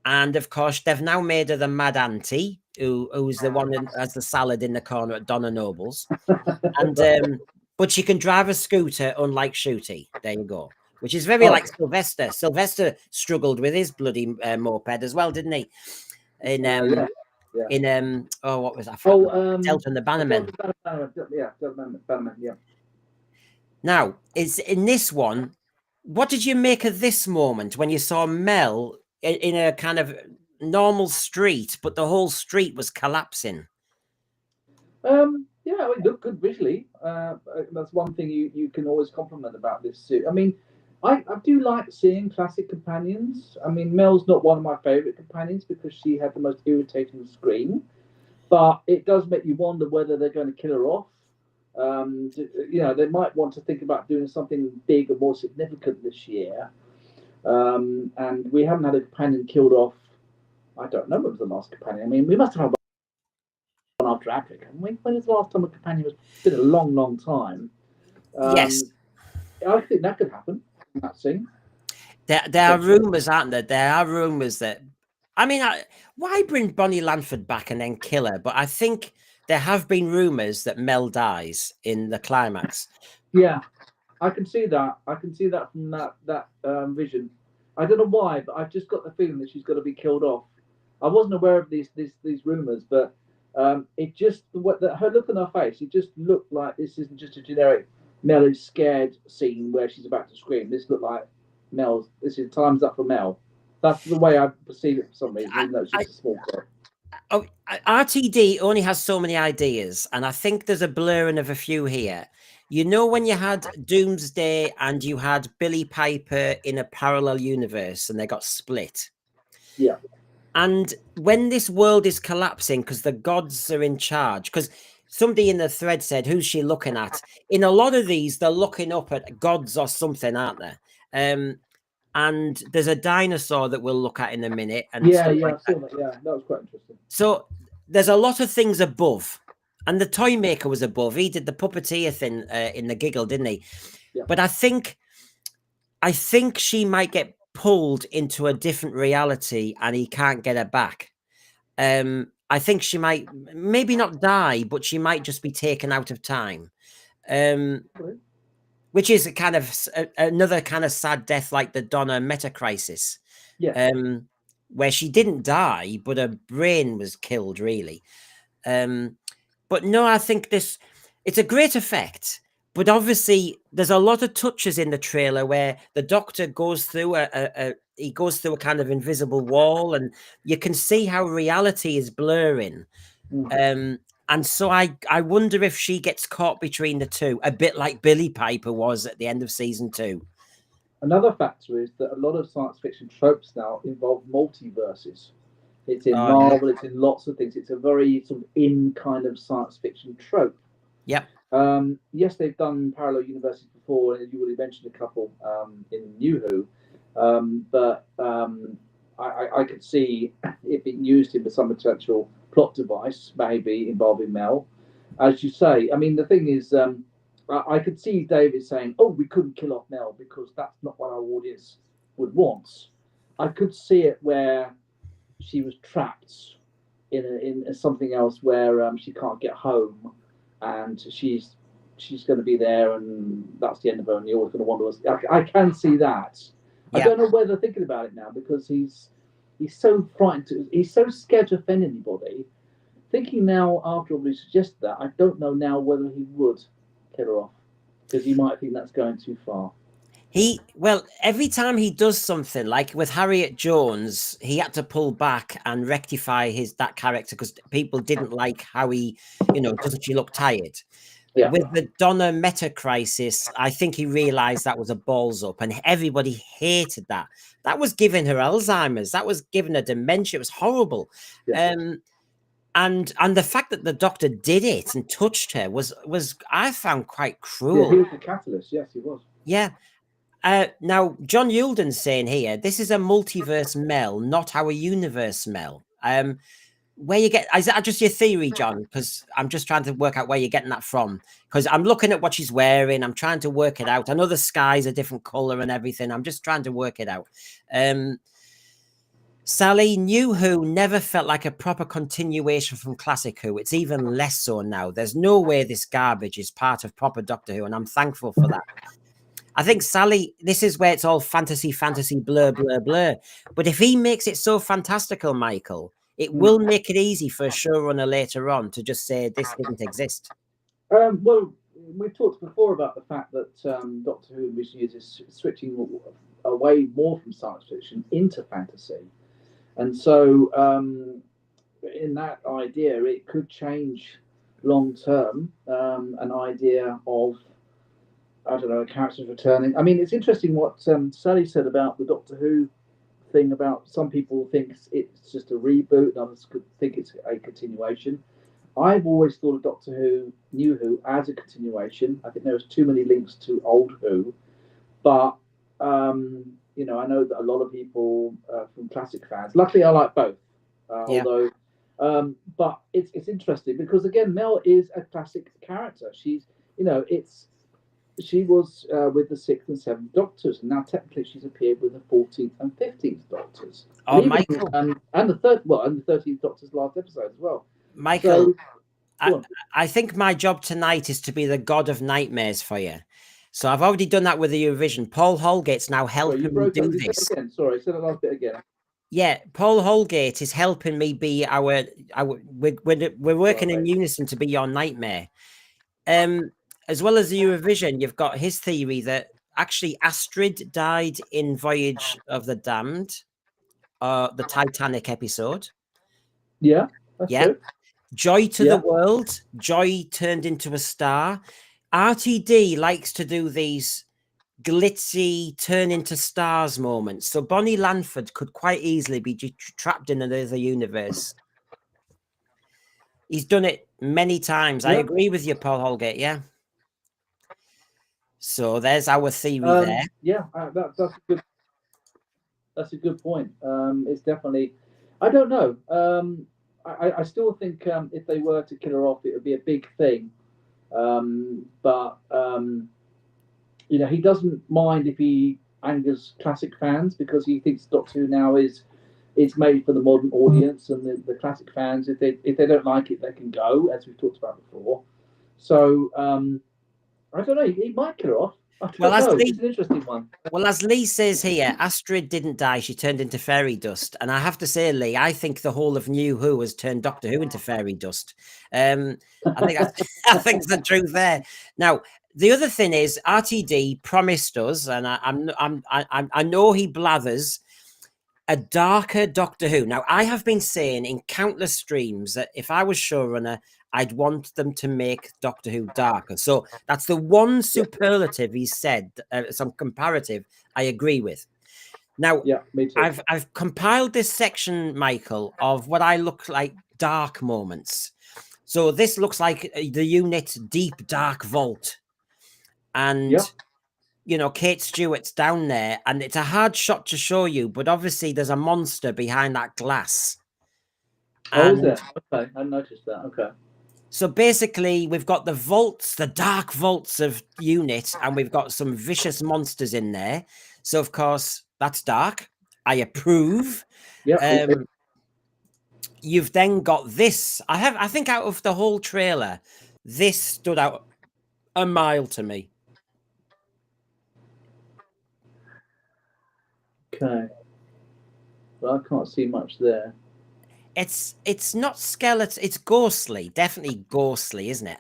And of course, they've now made her the mad auntie, who's the one that has the salad in the corner at Donna Noble's. And but she can drive a scooter, unlike Ncuti. There you go. Which is very like Sylvester. Sylvester struggled with his bloody moped as well, didn't he? In what was that? Delta and the Bannermen. Bannerman. Yeah. Now, is in this one, what did you make of this moment when you saw Mel in a kind of normal street, but the whole street was collapsing? Yeah, it looked good visually. That's one thing you can always compliment about this suit. I mean, I do like seeing classic companions. I mean, Mel's not one of my favourite companions because she had the most irritating scream, but it does make you wonder whether they're going to kill her off. You know, they might want to think about doing something big or more significant this year. And we haven't had a companion killed off. I don't know what was the last companion. I mean, we must have had one after Africa. When was the last time a companion was? It's been a long, long time. Yes. I think that could happen in that scene. There are rumours, aren't there? There are rumours that, I mean, why bring Bonnie Lanford back and then kill her? But I think there have been rumours that Mel dies in the climax. Yeah, I can see that. I can see that from that vision. I don't know why, but I've just got the feeling that she's going to be killed off. I wasn't aware of these rumours, but it just her look on her face, it just looked like this isn't just a generic Mel is scared scene where she's about to scream. This looked like this is time's up for Mel. That's the way I perceive it for some reason, even though it's just a small clip. RTD only has so many ideas, and I think there's a blurring of a few here. You know, when you had Doomsday and you had Billy Piper in a parallel universe and they got split. Yeah. And when this world is collapsing because the gods are in charge, because somebody in the thread said, who's she looking at? In a lot of these, they're looking up at gods or something, aren't they? And there's a dinosaur that we'll look at in a minute. And I saw that. Yeah, that was quite interesting. So there's a lot of things above. And the toy maker was above. He did the puppeteer thing in the giggle, didn't he? Yeah. But I think she might get pulled into a different reality and he can't get her back. I think she might maybe not die, but she might just be taken out of time. Which is a kind of another kind of sad death like the Donna Meta Crisis. Yeah. Where she didn't die, but her brain was killed, really. But no, I think it's a great effect, but obviously there's a lot of touches in the trailer where the Doctor goes through he goes through a kind of invisible wall, and you can see how reality is blurring. And so I wonder if she gets caught between the two, a bit like Billie Piper was at the end of season 2. Another factor is that a lot of science fiction tropes now involve multiverses. It's in Marvel, it's in lots of things. It's a very sort of in kind of science fiction trope. Yep. Yes, they've done parallel universes before, and you already mentioned a couple in New Who, but I could see it being used in some potential plot device, maybe involving Mel. As you say, I mean, the thing is, I could see David saying, "Oh, we couldn't kill off Mel because that's not what our audience would want." I could see it where she was trapped in something else where she can't get home, and she's going to be there, and that's the end of her, and you're always going to wonder. I can see that. I don't know whether thinking about it now, because he's so frightened. He's so scared to offend anybody. Thinking now after we suggested that, I don't know now whether he would kill her off, because he might think that's going too far. Well, every time he does something, like with Harriet Jones, he had to pull back and rectify that character because people didn't like how he, doesn't she look tired? Yeah. With the Donna meta crisis, I think he realized that was a balls up, and everybody hated that. That was giving her Alzheimer's. That was giving her dementia. It was horrible. Yeah. And the fact that the Doctor did it and touched her was I found quite cruel. Yeah, he was the catalyst. Yes, he was. Yeah. Now, John Yulden's saying here, this is a multiverse Mel, not our universe Mel. Where you get, is that just your theory, John? Because I'm just trying to work out where you're getting that from. Because I'm looking at what she's wearing. I'm trying to work it out. I know the sky's a different color and everything. I'm just trying to work it out. Sally, New Who never felt like a proper continuation from Classic Who. It's even less so now. There's no way this garbage is part of proper Doctor Who, and I'm thankful for that. I think, Sally, this is where it's all fantasy, blur, blur, blur. But if he makes it so fantastical, Michael, it will make it easy for a showrunner later on to just say this didn't exist. Well, we've talked before about the fact that Doctor Who in recent years is switching away more from science fiction into fantasy. And so in that idea, it could change long term an idea of, I don't know, characters returning. I mean, it's interesting what Sally said about the Doctor Who thing, about some people think it's just a reboot and others could think it's a continuation. I've always thought of Doctor Who, New Who, as a continuation. I think there's too many links to old Who. But, I know that a lot of people from classic fans, luckily I like both, although, but it's interesting because, again, Mel is a classic character. She's, she was with the 6th and 7th Doctors, and now technically she's appeared with the 14th and 15th Doctors. Oh, Michael. And the 13th Doctor's last episode as well. Michael, so, I think my job tonight is to be the god of nightmares for you. So I've already done that with the Eurovision. Paul Holgate's now helping me do this. Again. Sorry, say that last bit again. Yeah, Paul Holgate is helping me be we're working in unison to be your nightmare. As well as the Eurovision, you've got his theory that actually Astrid died in Voyage of the Damned, the Titanic episode. Yeah, that's true. Joy to the world. Joy turned into a star. RTD likes to do these glitzy turn into stars moments. So Bonnie Lanford could quite easily be trapped in another universe. He's done it many times. I agree with you, Paul Holgate. Yeah. So there's our theory there. Yeah, that's a good point. It's definitely, I don't know. I still think if they were to kill her off, it would be a big thing. But he doesn't mind if he angers classic fans, because he thinks Doctor Who now is made for the modern audience, and the classic fans, if they don't like it, they can go, as we've talked about before. So I don't know. He might kill her off. I Well, don't as know. Lee, It's an interesting one. well, as Lee says here, Astrid didn't die. She turned into fairy dust. And I have to say, Lee, I think the whole of New Who has turned Doctor Who into fairy dust. I think that's, I think the truth there. Now, the other thing is, RTD promised us, and I know he blathers, a darker Doctor Who. Now, I have been saying in countless streams that if I was showrunner, I'd want them to make Doctor Who darker. So that's the one superlative he said, some comparative I agree with. Now, Yeah, me too. I've compiled this section, Michael, of what I look like dark moments. So this looks like the unit Deep Dark Vault. And Yep. you know, Kate Stewart's down there, and it's a hard shot to show you, but obviously there's a monster behind that glass. Oh, is And there? Okay, I noticed that. Okay. so basically, we've got the vaults, the dark vaults of unit, and we've got some vicious monsters in there. So of course, that's dark. I approve. Yeah. You've then got this. I think out of the whole trailer, this stood out a mile to me. Okay. Well, I can't see much there. It's not skeleton, it's ghostly, definitely ghostly, isn't it?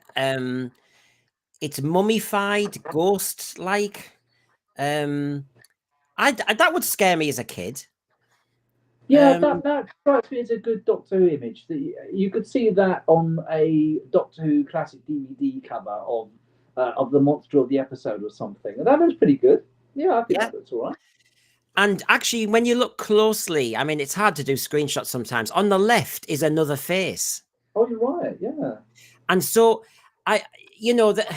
It's mummified, ghost like. That would scare me as a kid. Yeah, that strikes me as a good Doctor Who image. That you could see that on a Doctor Who classic DVD cover of the monster of the episode or something, and that looks pretty good. Yeah, I think Yeah. that looks all right. And actually, when you look closely, I mean, it's hard to do screenshots sometimes. On the left is another face. Oh, you're right. Yeah. And so you know, that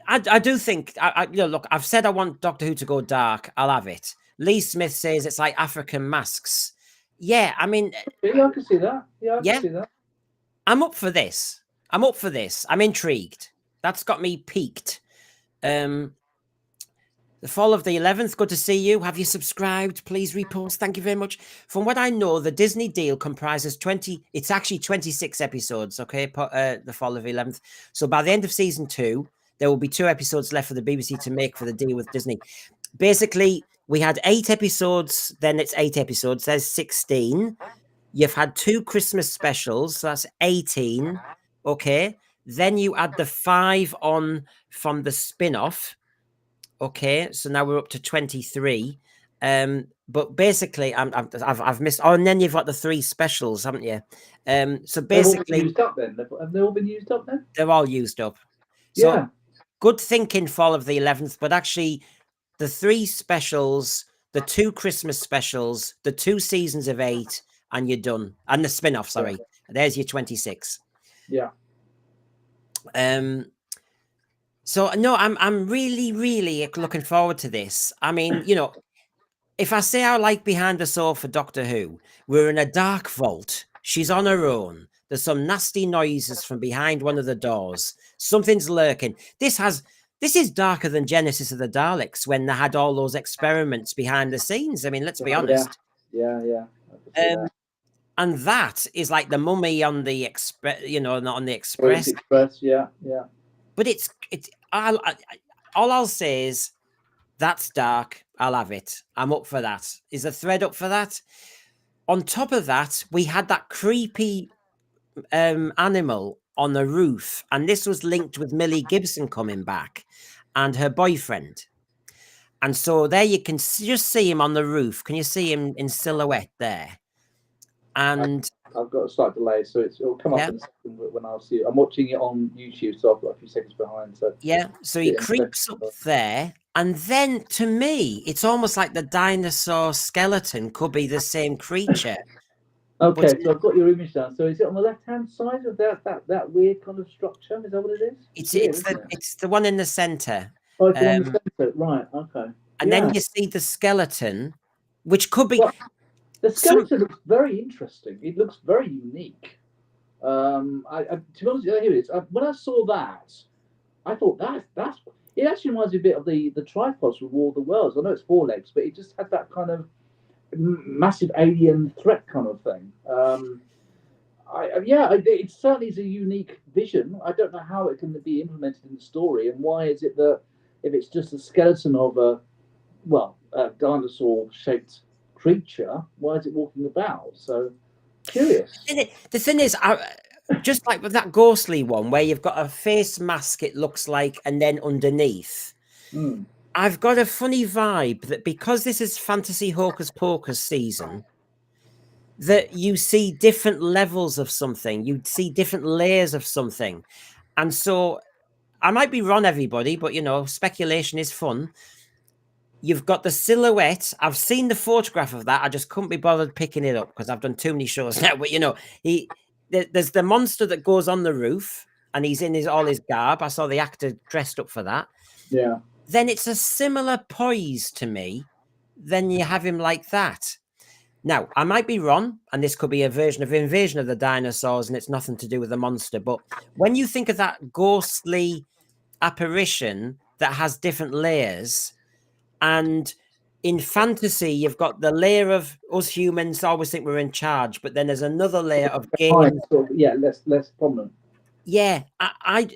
I do think, you know, look, I've said I want Doctor Who to go dark. I'll have it. Lee Smith says it's like African masks. Yeah, I mean, Yeah, I can see that. Yeah, I yeah, can see that. I'm up for this. I'm up for this. I'm intrigued. That's got me peaked. The Fall of the 11th, good to see you. Have you subscribed? Please repost. Thank you very much. From what I know, the Disney deal comprises 20, it's actually 26 episodes, okay? The Fall of the 11th. So by the end of season 2, there will be 2 episodes left for the BBC to make for the deal with Disney. Basically, we had 8 episodes, then it's 8 episodes. There's 16. You've had 2 Christmas specials, so that's 18, okay? Then you add the 5 on from the spin-off. Okay, so now we're up to 23. But basically, I've missed. Oh, and then you've got the 3 specials, haven't you? So basically, used up then. Have they all been used up then? They're all used up. So Yeah. good thinking, Fall of the 11th. But actually, the 3 specials, the 2 Christmas specials, the 2 seasons of 8, and you're done. And the spin-off. Sorry, Yeah. There's your 26. Yeah. So no, I'm really, really looking forward to this. I mean, you know, if I say I like Behind the Sofa Doctor Who, we're in a dark vault. She's on her own. There's some nasty noises from behind one of the doors. Something's lurking. This is darker than Genesis of the Daleks when they had all those experiments behind the scenes. I mean, let's be honest. Yeah. And that is like the mummy on the express, you know, not on the Express. express. Yeah. But it's all I'll say is that's dark. I'll have it. I'm up for that. Is the thread up for that? On top of that, we had that creepy animal on the roof, and this was linked with Millie Gibson coming back and her boyfriend. And so there you can just see him on the roof. Can you see him in silhouette there? And I've got a slight delay, so it'll come up in a second when I'll see it. I'm watching it on YouTube, so I've got a few seconds behind. So yeah, so he creeps up there, and then to me, it's almost like the dinosaur skeleton could be the same creature. Okay, so I've got your image down. So is it on the left-hand side of that weird kind of structure? Is that what it is? It's the one in the center. Oh, it's the one in the center. Right. Okay. And then you see the skeleton, which could be. Well, the skeleton looks very interesting. It looks very unique. To be honest, here it is. When I saw that, I thought that's. It actually reminds me a bit of the tripods from War of the Worlds. I know it's 4 legs, but it just had that kind of massive alien threat kind of thing. It certainly is a unique vision. I don't know how it can be implemented in the story, and why is it that if it's just a skeleton of a dinosaur-shaped creature, why is it walking about? So curious. The thing is, just like with that ghostly one where you've got a face mask, it looks like, and then underneath, Mm. I've got a funny vibe that because this is fantasy hocus pocus season, that you see different levels of something, you see different layers of something. And so I might be wrong, everybody, but speculation is fun. You've got the silhouette. I've seen the photograph of that. I just couldn't be bothered picking it up because I've done too many shows now. But there's the monster that goes on the roof and he's in all his garb. I saw the actor dressed up for that. Yeah. Then it's a similar poise to me. Then you have him like that. Now, I might be wrong, and this could be a version of Invasion of the Dinosaurs, and it's nothing to do with the monster. But when you think of that ghostly apparition that has different layers, and in fantasy, you've got the layer of us humans always think we're in charge, but then there's another layer of games. Less prominent. Yeah,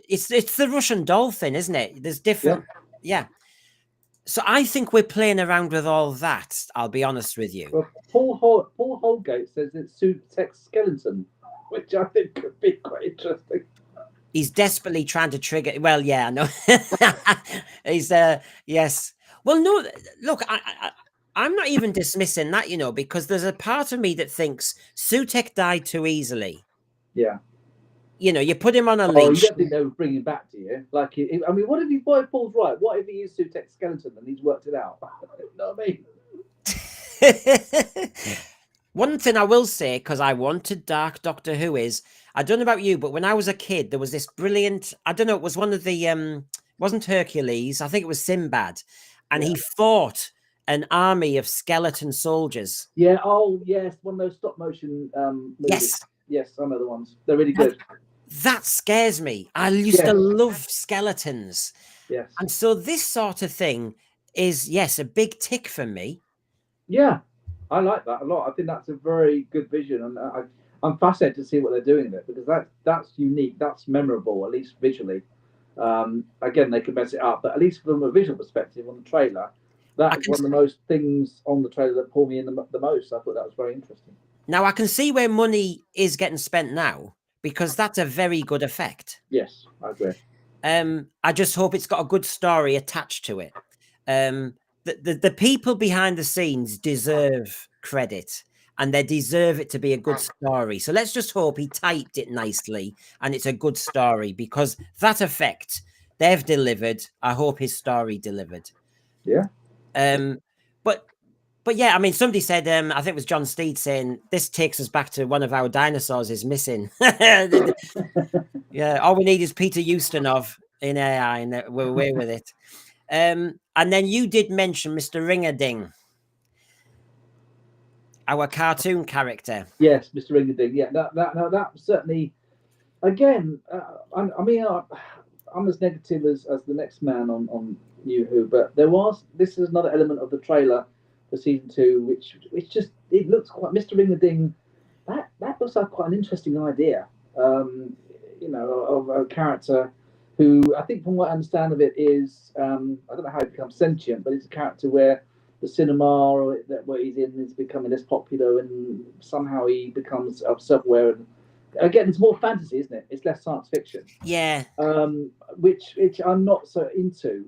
it's the Russian doll thing, isn't it? There's different, yeah. So I think we're playing around with all that. I'll be honest with you. Well, Paul Holgate says it's Sutek's skeleton, which I think could be quite interesting. He's desperately trying to trigger. Well, yeah, I know. He's yes. Well, no. Look, I'm not even dismissing that, because there's a part of me that thinks Sutek died too easily. Yeah. You put him on a leash. Oh, you don't think they would bring him back, do you? Like, I mean, what if Paul's right? What if he is Sutek's skeleton and he's worked it out? You know what I mean? One thing I will say, because I wanted Dark Doctor Who, is I don't know about you, but when I was a kid, there was this brilliant. I don't know. It was one of the wasn't Hercules. I think it was Sinbad, and he fought an army of skeleton soldiers. Yeah. Oh, yes. One of those stop motion movies. Yes, I know the ones. They're really good. That scares me. I used to love skeletons. Yes. And so this sort of thing is, yes, a big tick for me. Yeah, I like that a lot. I think that's a very good vision, and I'm fascinated to see what they're doing with it, because that's unique, that's memorable, at least visually. Again, they can mess it up, but at least from a visual perspective on the trailer, that's one of the most things on the trailer that pulled me in the most. I thought that was very interesting. Now, I can see where money is getting spent now, because that's a very good effect. Yes, I agree. I just hope it's got a good story attached to it. The people behind the scenes deserve credit, and they deserve it to be a good story. So let's just hope he typed it nicely and it's a good story, because that effect they've delivered. I hope his story delivered. Yeah. But yeah, I mean, somebody said, I think it was John Steed saying, this takes us back to one of our dinosaurs is missing. Yeah, all we need is Peter Ustinov in AI, and we're away with it. And then you did mention Mr. Ring-a-Ding, our cartoon character. Yes, Mr. Ring-a-Ding. Yeah, that certainly. Again, I mean, I'm as negative as the next man on New Who, but this is another element of the trailer for season 2, which just, it looks quite, Mr. Ring-a-Ding. That looks like quite an interesting idea. Of a character who, I think from what I understand of it, is I don't know how he becomes sentient, but it's a character where the cinema or where he's in is becoming less popular, and somehow he becomes self-aware. And again, it's more fantasy, isn't it? It's less science fiction. Yeah. Which I'm not so into,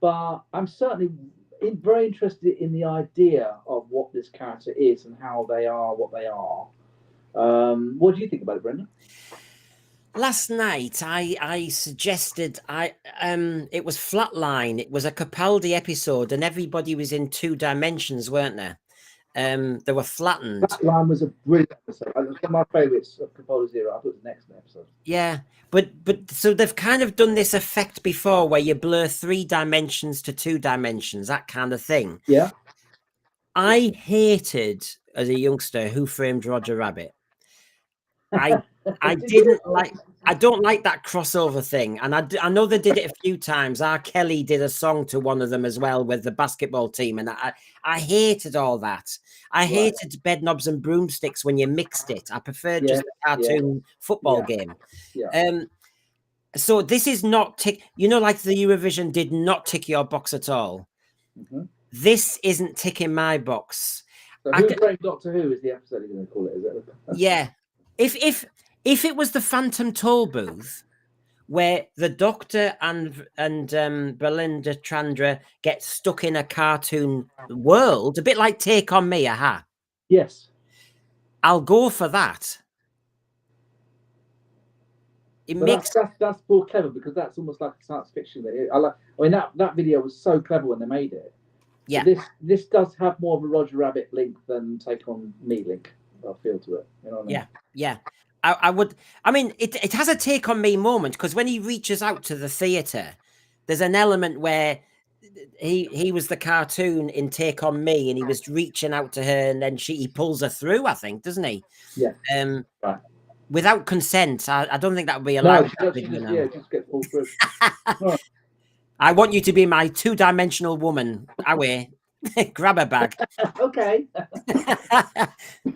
but I'm certainly very interested in the idea of what this character is and how they are what they are. What do you think about it, Brendan? Last night, I suggested it was Flatline. It was a Capaldi episode, and everybody was in 2 dimensions, weren't there? They were flattened. Flatline was a brilliant episode. It was one of my favourites of Capaldi's era. I thought it was the next episode. Yeah, but so they've kind of done this effect before, where you blur 3 dimensions to 2 dimensions, that kind of thing. Yeah. I hated, as a youngster, Who Framed Roger Rabbit. I don't like that crossover thing, and I know they did it a few times. R. Kelly did a song to one of them as well with the basketball team, and I hated all that. I hated Bedknobs and Broomsticks when you mixed it. I preferred just a cartoon football game. Yeah. So this is not tick. You know, like the Eurovision did not tick your box at all. Mm-hmm. This isn't ticking my box. So Who Framed Doctor Who is the episode you're going to call it? Is it? Yeah. If it was the Phantom Toll Booth, where the Doctor and Belinda Chandra get stuck in a cartoon world, a bit like Take on Me, aha. Yes. I'll go for that. It But makes that's more clever because that's almost like a science fiction. I mean that video was so clever when they made it. yeah. But this does have more of a Roger Rabbit link than Take on Me link. I feel to it. You know what I mean? Yeah. I would. I mean, it has a Take on Me moment because when he reaches out to the theatre, there's an element where he was the cartoon in Take on Me, and he was reaching out to her, and then he pulls her through. I think, doesn't he? Yeah. Right. Without consent, I don't think that would be allowed. No, just get pulled through. Right. I want you to be my two-dimensional woman. Away. Grab a bag. Okay.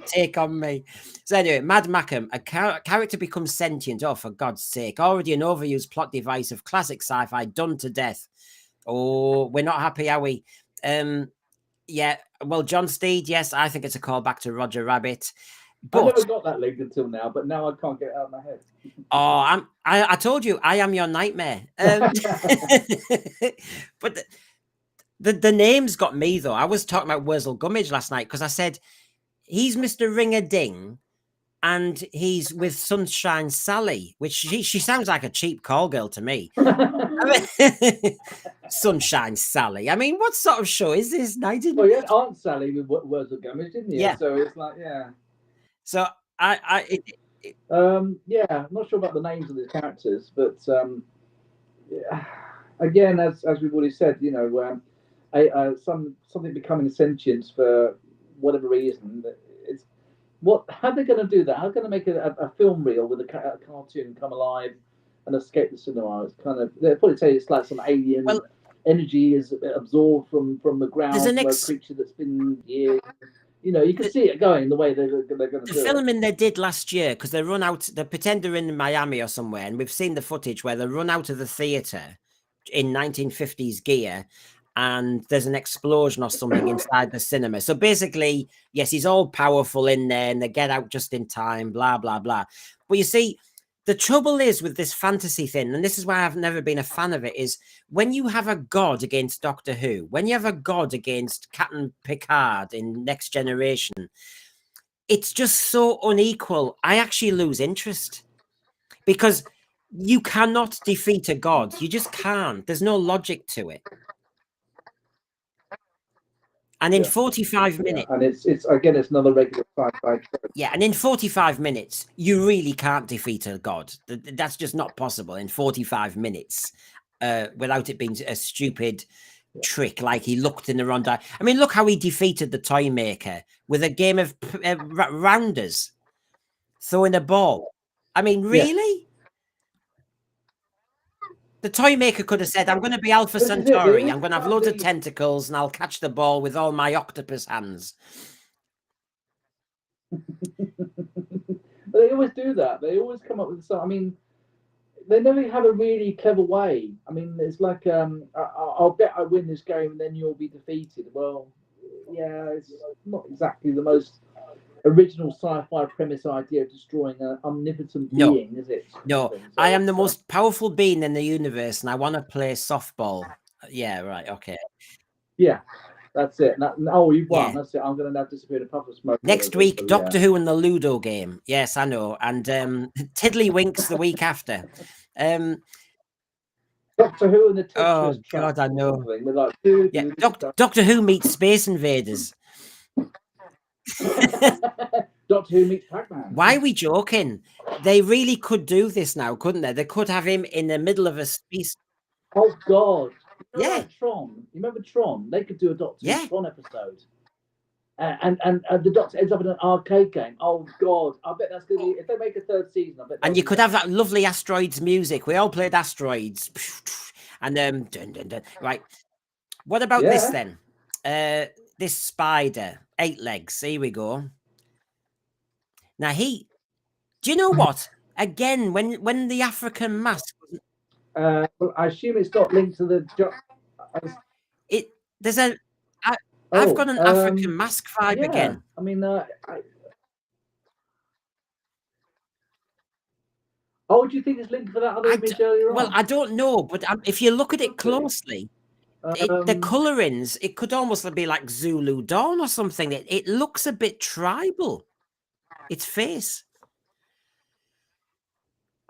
Take on Me. So anyway, Mad Mackham, a character becomes sentient. Oh, for God's sake. Already an overused plot device of classic sci-fi done to death. Oh, we're not happy, are we? Yeah, well, John Steed, yes, I think it's a callback to Roger Rabbit. But I never got that link until now, but now I can't get it out of my head. Oh, I told you, I am your nightmare. But the names got me though. I was talking about Wurzel Gummidge last night because I said he's Mr. Ring a Ding, and he's with Sunshine Sally, which she sounds like a cheap call girl to me. Sunshine Sally. I mean, what sort of show is this? Well, you had Aunt Sally with Wurzel Gummidge, didn't you? Yeah. So it's like, yeah. So yeah, I'm not sure about the names of the characters, but yeah, again, as we've already said, you know, something becoming sentient for whatever reason. It's how are they going to do that? How are they going to make a film reel with a cartoon come alive and escape the cinema? It's kind of, they'll probably say it's like some alien energy is absorbed from the ground from a creature that's been years. You know, you can see it going the way they're going to do it. The filming they did last year, because they pretend they're in Miami or somewhere, and we've seen the footage where they run out of the theatre in 1950s gear, and there's an explosion or something inside the cinema. So basically, yes, he's all powerful in there, and they get out just in time, blah, blah, blah. But you see, the trouble is with this fantasy thing, and this is why I've never been a fan of it, is when you have a god against Doctor Who, when you have a god against Captain Picard in Next Generation, it's just so unequal. I actually lose interest because you cannot defeat a god. You just can't. There's no logic to it. And in 45 minutes, and it's again, it's another regular sci-fi show. Yeah, and in 45 minutes, you really can't defeat a god. That's just not possible in 45 minutes without it being a stupid trick like he looked in the ronda. I mean, look how he defeated the toy maker with a game of rounders, throwing a ball. I mean, really? Yeah. The toy maker could have said, I'm going to be Alpha Centauri. I'm going to have loads of tentacles and I'll catch the ball with all my octopus hands. They always do that. They always come up with some. I mean, they never have a really clever way. I mean, it's like, I'll bet I win this game and then you'll be defeated. Well, yeah, it's not exactly the most original sci-fi premise idea of destroying an omnipotent being, is it? No, so I am the most powerful being in the universe and I want to play softball. Yeah, right, okay. Yeah, that's it. You've won. Yeah. That's it. I'm going to now disappear in a puff of smoke. Next week, Doctor Who and the Ludo game. Yes, I know. And Tiddlywinks the week after. Doctor Who and the Tetris. Oh, God, I know. Like, yeah, Doctor Who meets Space Invaders. Doctor Who meets Pac-Man. Why are we joking? They really could do this now, couldn't they? They could have him in the middle of a space. Oh God! You know, yeah. Like Tron. You remember Tron? They could do a Doctor Who Tron episode. And the Doctor ends up in an arcade game. Oh God! I bet that's gonna be, if they make a third season. I bet. And you could have that lovely Asteroids music. We all played Asteroids, and dun, dun, dun. Right. What about this then? This spider, 8 legs. Here we go. Now do you know what? Again, when the African mask Well, I assume it's not linked to the. There's a. I've got an African mask vibe yeah. again. I mean, do you think it's linked for that other image earlier on? Well, I don't know, but if you look at it closely, the colorings, it could almost be like Zulu Dawn or something. It looks a bit tribal. Its face,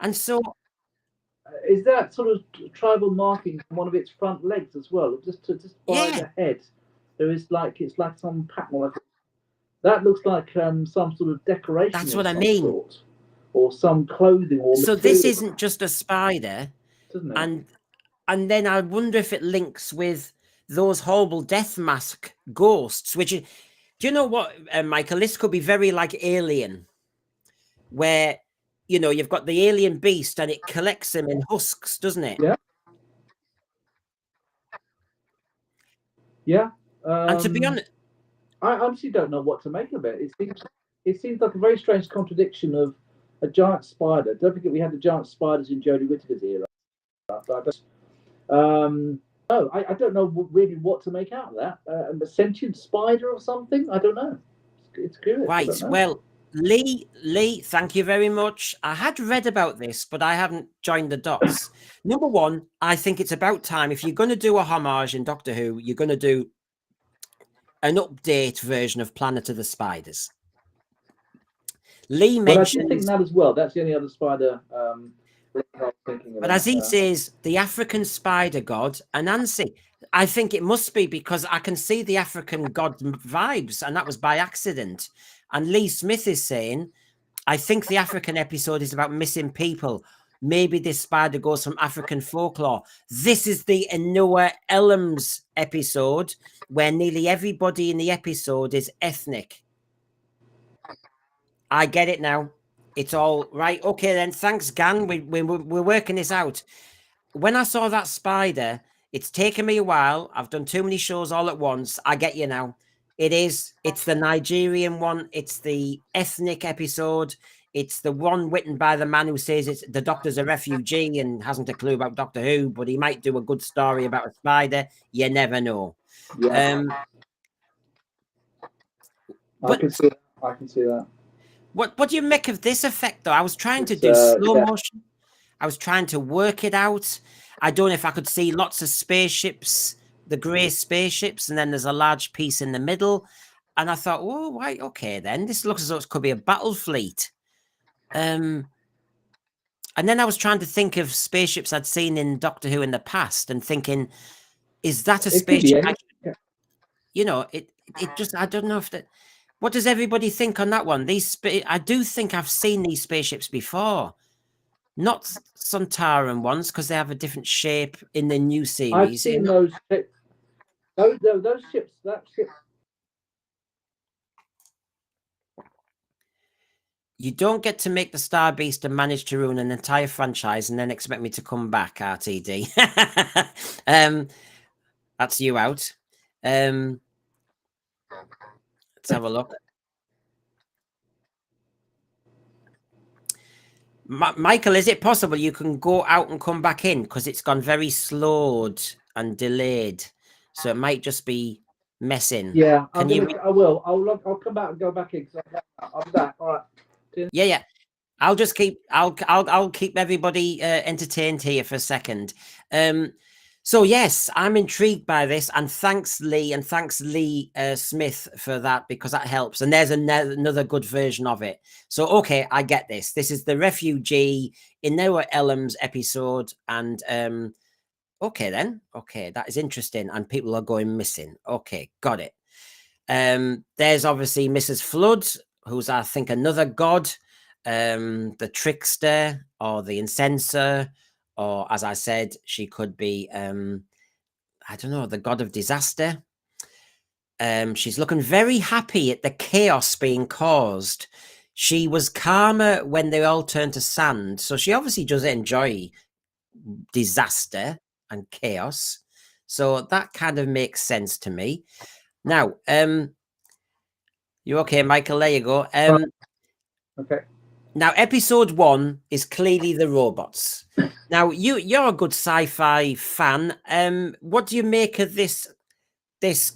and so is that sort of tribal marking on one of its front legs as well, just by the head? There is it's like some pattern. That looks like some sort of decoration. That's what I mean. Sort, or some clothing or so material. This isn't just a spider, doesn't it? And then I wonder if it links with those horrible death mask ghosts, which do you know what, Michael? This could be very like Alien, where you've got the alien beast and it collects them in husks, doesn't it? Yeah. Yeah. And to be honest, I honestly don't know what to make of it. It seems like a very strange contradiction of a giant spider. Don't forget we had the giant spiders in Jodie Whittaker's era. No, I don't know really what to make out of that. A sentient spider or something? I don't know. It's curious. Right. Well, Lee, thank you very much. I had read about this, but I haven't joined the dots. Number one, I think it's about time. If you're going to do a homage in Doctor Who, you're going to do an update version of Planet of the Spiders. Lee mentioned... I think that as well. That's the only other spider I was thinking about. But as he says, the African spider god, Anansi. I think it must be because I can see the African god vibes, and that was by accident. And Lee Smith is saying, I think the African episode is about missing people. Maybe this spider goes from African folklore. This is the Noah Elms episode where nearly everybody in the episode is ethnic. I get it now. It's all right. Okay, then. Thanks, gang. We're working this out. When I saw that spider, it's taken me a while. I've done too many shows all at once. I get you now. It's the Nigerian one. It's the ethnic episode. It's the one written by the man who says the Doctor's a refugee and hasn't a clue about Doctor Who, but he might do a good story about a spider. You never know. Yeah. I can see that. What do you make of this effect, though? I was trying to do slow motion. I was trying to work it out. I don't know if I could see lots of spaceships, the grey spaceships, and then there's a large piece in the middle. And I thought, oh, right, okay, then. This looks as though it could be a battle fleet. And then I was trying to think of spaceships I'd seen in Doctor Who in the past and thinking, is that a spaceship? It just, I don't know if that... What does everybody think on that one? I do think I've seen these spaceships before. Not Sontaran ones, because they have a different shape in the new series. I've seen those ships. Those ships, that ship. You don't get to make the Star Beast and manage to ruin an entire franchise and then expect me to come back, RTD. That's you out. Let's have a look. Michael, is it possible you can go out and come back in? Because it's gone very slowed and delayed. So it might just be messing. Yeah, I will. I'll come back and go back in. I'm back. All right. Yeah. I'll keep everybody entertained here for a second. So yes, I'm intrigued by this, and thanks Lee Smith for that, because that helps. And there's another good version of it. So okay, I get this. This is the refugee in Noah Elms episode, and okay then. Okay, that is interesting, and people are going missing. Okay, got it. There's obviously Mrs. Flood, who's I think another god, the trickster or the incenser. Or, as I said, she could be, I don't know, the god of disaster. She's looking very happy at the chaos being caused. She was calmer when they all turned to sand. So she obviously does enjoy disaster and chaos. So that kind of makes sense to me. Now, you okay, Michael? There you go. Okay. Now, episode 1 is clearly the robots. Now, you're a good sci-fi fan. What do you make of this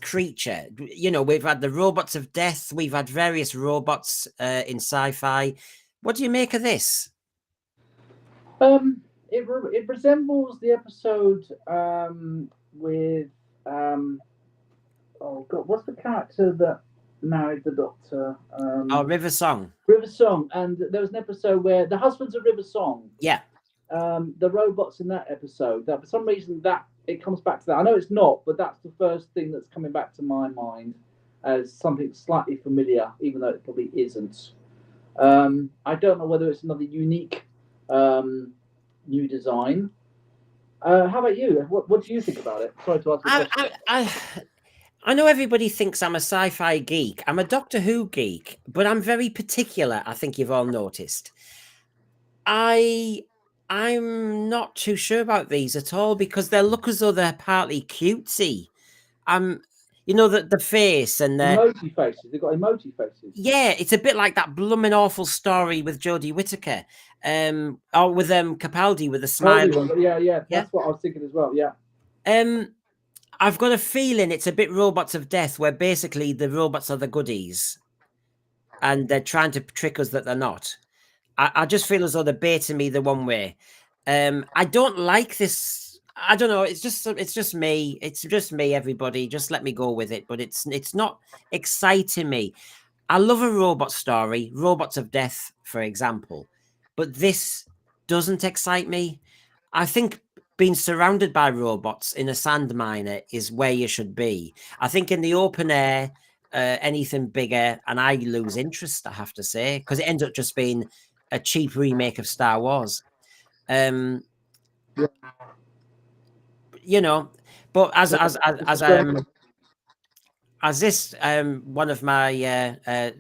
creature? You know, we've had the robots of death. We've had various robots in sci-fi. What do you make of this? It resembles the episode with oh god, what's the character that married the Doctor? River Song. River Song, and there was an episode where the husbands of River Song. Yeah. The robots in that episode. That for some reason that it comes back to that. I know it's not, but that's the first thing that's coming back to my mind as something slightly familiar, even though it probably isn't. I don't know whether it's another unique new design. How about you? What do you think about it? Sorry to ask the question. I know everybody thinks I'm a sci-fi geek. I'm a Doctor Who geek, but I'm very particular. I think you've all noticed. I'm not too sure about these at all because they look as though they're partly cutesy. You know, the face and the emoji faces. They've got emoji faces. Yeah, it's a bit like that blooming awful story with Jodie Whittaker, or with Capaldi with the smile. Yeah, that's what I was thinking as well. Yeah. I've got a feeling it's a bit Robots of Death, where basically the robots are the goodies, and they're trying to trick us that they're not. I just feel as though they're baiting me the one way. I don't like this. I don't know. It's just me. It's just me. Everybody, just let me go with it. But it's not exciting me. I love a robot story, Robots of Death, for example, but this doesn't excite me. I think being surrounded by robots in a sand miner is where you should be. I think in the open air, anything bigger, and I lose interest, I have to say, because it ends up just being a cheap remake of Star Wars. You know, but as this one of my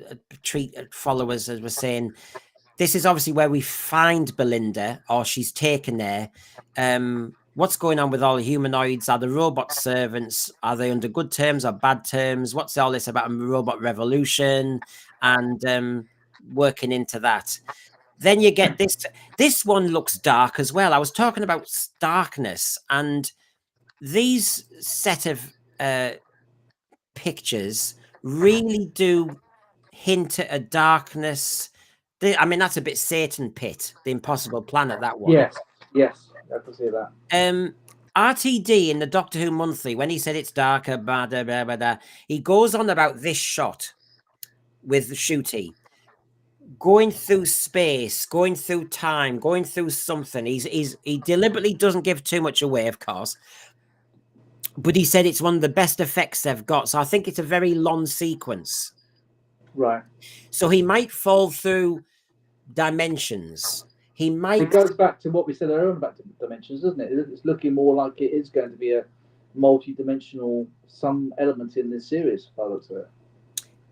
treat followers was saying, this is obviously where we find Belinda, or she's taken there. What's going on with all the humanoids? Are the robot servants? Are they under good terms or bad terms? What's all this about a robot revolution? And working into that. Then you get this. This one looks dark as well. I was talking about darkness, and these set of pictures really do hint at a darkness. I mean, that's a bit Satan Pit, the Impossible Planet, that one. Yes, I can see that. RTD in the Doctor Who Monthly, when he said it's darker, blah, blah, blah, blah, blah, he goes on about this shot with Ncuti, going through space, going through time, going through something. He deliberately doesn't give too much away, of course, but he said it's one of the best effects they've got. So I think it's a very long sequence. Right. So he might fall through dimensions. He might. It goes back to what we said earlier about dimensions, doesn't it? It's looking more like it is going to be a multi-dimensional some element in this series, if I look at it.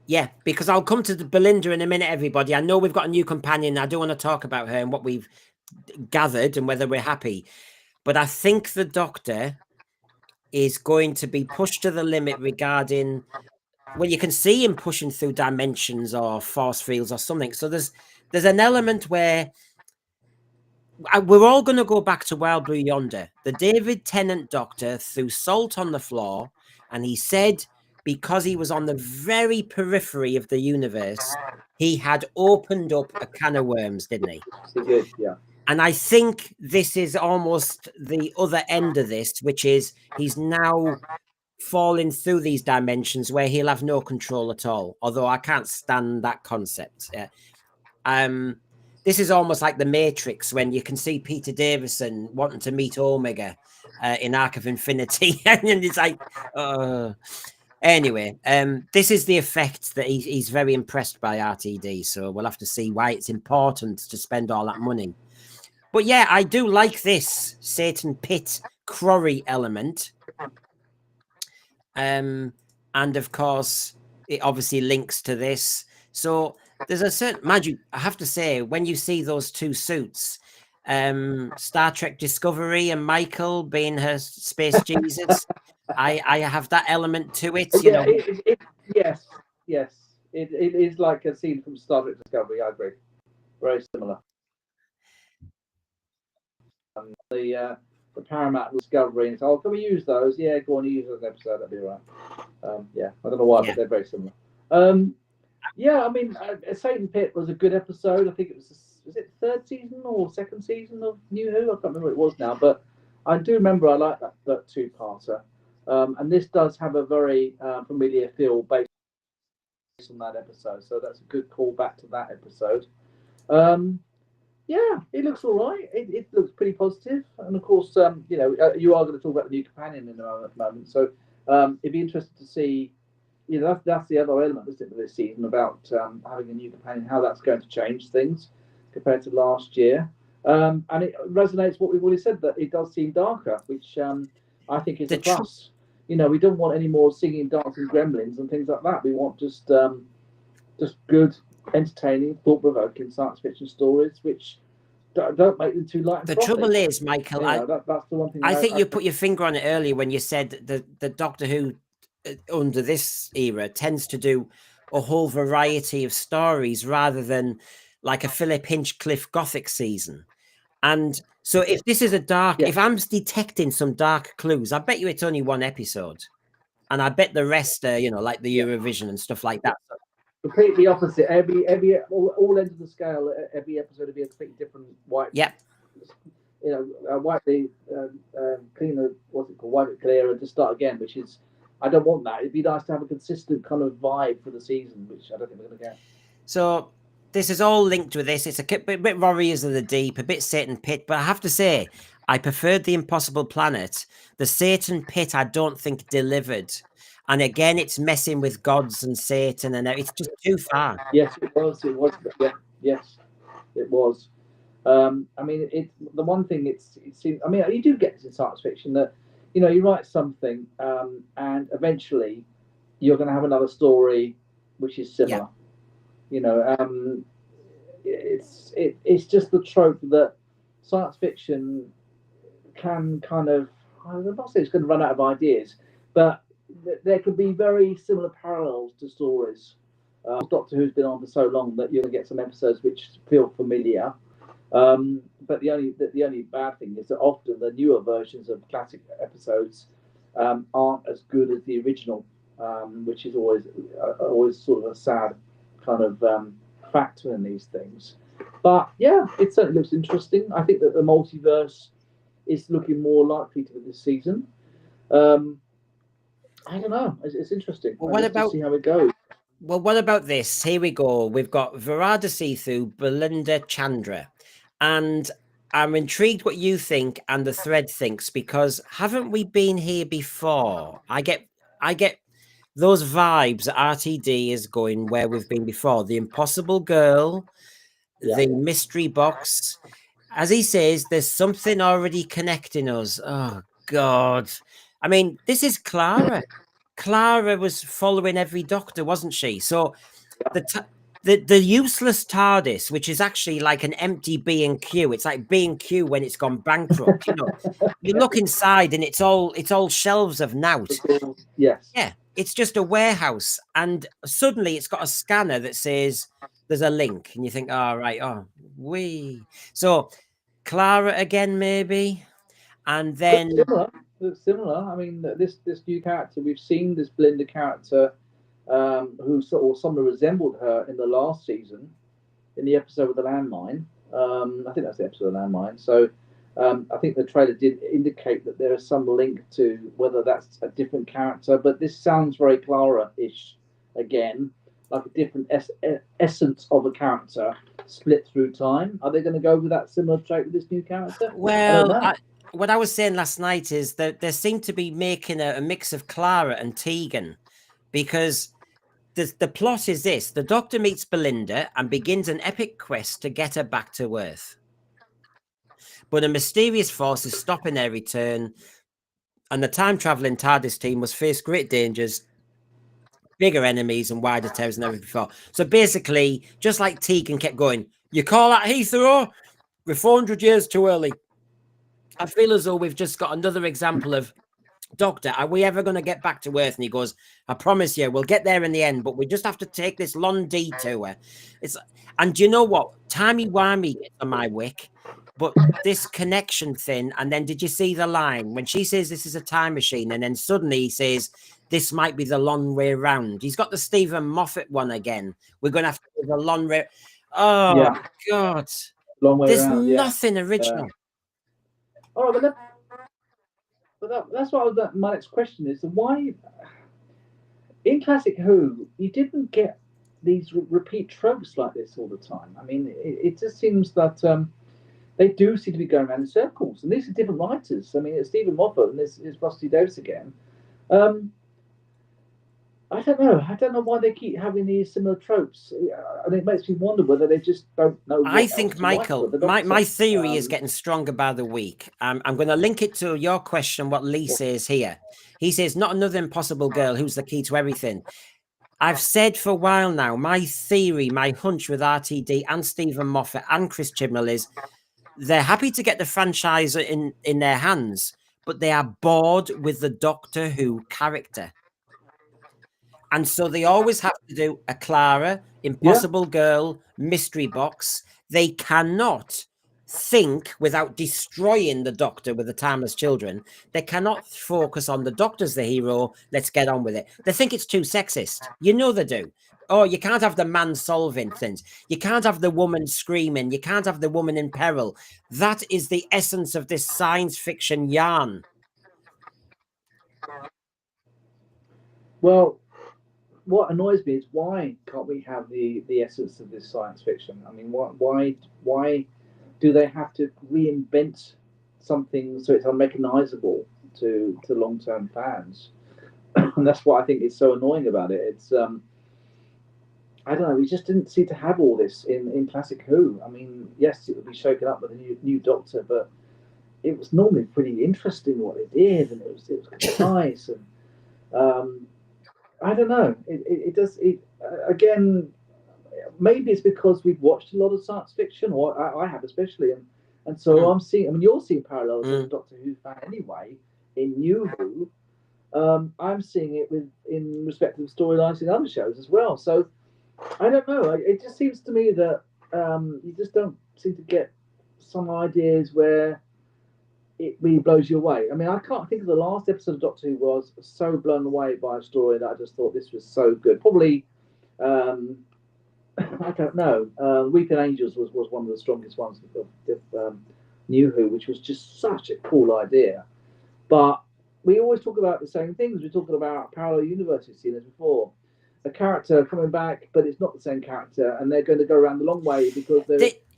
Yeah, because I'll come to the Belinda in a minute, everybody. I know we've got a new companion. I do want to talk about her and what we've gathered and whether we're happy. But I think the Doctor is going to be pushed to the limit regarding, well, you can see him pushing through dimensions or force fields or something. So there's an element where we're all going to go back to Wild Blue Yonder. The David Tennant Doctor threw salt on the floor, and he said because he was on the very periphery of the universe, he had opened up a can of worms, didn't he? He did, yeah. And I think this is almost the other end of this, which is he's now falling through these dimensions where he'll have no control at all. Although I can't stand that concept. This is almost like the Matrix, when you can see Peter Davison wanting to meet Omega in Arc of Infinity, and it's like, anyway, this is the effect that he's very impressed by RTD. So we'll have to see why it's important to spend all that money. But yeah, I do like this Satan Pit Crowry element. And of course, it obviously links to this. So there's a certain, mind you, I have to say, when you see those two suits, Star Trek Discovery and Michael being her space Jesus, I have that element to it. You know. Yes. It is like a scene from Star Trek Discovery. I agree. very similar. The Paramount Discovery, and so, can we use those? Yeah, go on, use those episode. That'd be right. Yeah, I don't know why, but they're very similar. Yeah, I mean, Satan Pit was a good episode. I think it was it third season or second season of New Who? I can't remember what it was now, but I do remember I like that two-parter. And this does have a very familiar feel based on that episode, so that's a good call back to that episode. Yeah, it looks all right. It looks pretty positive, and of course, you are going to talk about the new companion in a moment, so it'd be interesting to see. That's the other element, isn't it, for this season about having a new companion, how that's going to change things compared to last year. And it resonates what we've already said, that it does seem darker, which I think is a plus. We don't want any more singing, dancing gremlins and things like that. We want just good, entertaining, thought-provoking science fiction stories, which don't make them too light and The frothy. trouble is, Michael, that's the one thing. I think you put your finger on it earlier when you said the Doctor Who under this era tends to do a whole variety of stories rather than like a Philip Hinchcliffe Gothic season. And so if this is if I'm detecting some dark clues, I bet you it's only one episode. And I bet the rest are, like the Eurovision and stuff like that. Completely opposite. All ends of the scale. Every episode would be a completely different white. Yeah. Whitely cleaner. What's it called? Wipe it clear and just start again. Which is, I don't want that. It'd be nice to have a consistent kind of vibe for the season, which I don't think we're going to get. So this is all linked with this. It's a bit Warriors of the Deep, a bit Satan Pit, but I have to say, I preferred the Impossible Planet. The Satan Pit, I don't think delivered. And again, it's messing with gods and Satan, and it's just too far. Yes, it was. Yeah, yes, it was. I mean, the one thing it seems. I mean, you do get this in science fiction that, you write something, and eventually, you're going to have another story which is similar. Yeah. It's just the trope that science fiction can kind of. I'm not saying it's going to run out of ideas, but there could be very similar parallels to stories. Doctor Who's been on for so long that you're going to get some episodes which feel familiar. But the only bad thing is that often the newer versions of classic episodes aren't as good as the original, which is always sort of a sad kind of factor in these things. But yeah, it certainly looks interesting. I think that the multiverse is looking more likely to be this season. I don't know. It's interesting. Well, what about see how it goes? Well, what about this? Here we go. We've got Rtd'S Belinda Chandra, and I'm intrigued what you think and the thread thinks, because haven't we been here before? I get those vibes that RTD is going where we've been before. The Impossible Girl, the mystery box. As he says, there's something already connecting us. Oh God. I mean, this is Clara. Clara was following every Doctor, wasn't she? So the useless Tardis, which is actually like an empty B&Q. It's like B&Q when it's gone bankrupt. You look inside and it's all shelves of nout. Yes. Yeah, it's just a warehouse, and suddenly it's got a scanner that says there's a link, and you think, so Clara again, maybe, and then similar. I mean, this new character, we've seen this Belinda character, who sort of somewhat resembled her in the last season, in the episode with the landmine. I think that's the episode of the landmine. So I think the trailer did indicate that there is some link to whether that's a different character, but this sounds very Clara-ish again, like a different essence of a character split through time. Are they going to go with that similar trait with this new character? Well, what I was saying last night is that they seem to be making a mix of Clara and Tegan, because the plot is this: the Doctor meets Belinda and begins an epic quest to get her back to Earth. But a mysterious force is stopping their return, and the time-traveling Tardis team must face great dangers, bigger enemies, and wider terrors than ever before. So basically, just like Tegan kept going, you call that Heathrow? We're 400 years too early. I feel as though we've just got another example of Doctor, are we ever going to get back to Earth? And he goes, I promise you, we'll get there in the end, but we just have to take this long detour. And do you know what? Timey-wimey gets on my wick, but this connection thing, and then did you see the line when she says this is a time machine, and then suddenly he says this might be the long way round? He's got the Stephen Moffat one again. We're going to have to do the long way. Oh, God. Long way There's around. nothing original. All right, that's what my next question is: why in classic Who you didn't get these repeat tropes like this all the time? I mean, it just seems that they do seem to be going around in circles, and these are different writers. I mean, it's Stephen Moffat and it's Rusty Davis again. I don't know. I don't know why they keep having these similar tropes, and it makes me wonder whether they just don't know. I think, Michael, my theory is getting stronger by the week. I'm going to link it to your question, what Lee says here. He says, not another impossible girl who's the key to everything. I've said for a while now, my theory, my hunch with RTD and Stephen Moffat and Chris Chibnall is they're happy to get the franchise in their hands, but they are bored with the Doctor Who character. And so they always have to do a Clara, Impossible Girl, Mystery Box. They cannot think without destroying the Doctor with the Timeless Children. They cannot focus on the Doctor's the hero. Let's get on with it. They think it's too sexist. You know they do. Oh, you can't have the man solving things. You can't have the woman screaming. You can't have the woman in peril. That is the essence of this science fiction yarn. Well, what annoys me is why can't we have the essence of this science fiction? I mean, why do they have to reinvent something so it's unrecognizable to long term fans? And that's what I think is so annoying about it. It's I don't know. We just didn't seem to have all this in classic Who. I mean, yes, it would be shaken up with a new Doctor, but it was normally pretty interesting what they did, and it was concise and. I don't know. It does. Again, maybe it's because we've watched a lot of science fiction, or I have especially, and so I'm seeing. I mean, you're seeing parallels as a Doctor Who fan anyway in New Who. I'm seeing it in respect of storylines in other shows as well. So I don't know. It just seems to me that you just don't seem to get some ideas where it really blows you away. I mean, I can't think of the last episode of Doctor Who was so blown away by a story that I just thought this was so good. Probably, I don't know. Weeping Angels was one of the strongest ones of New Who, which was just such a cool idea. But we always talk about the same things. We're talking about parallel universes, seen as before. A character coming back, but it's not the same character, and they're going to go around the long way because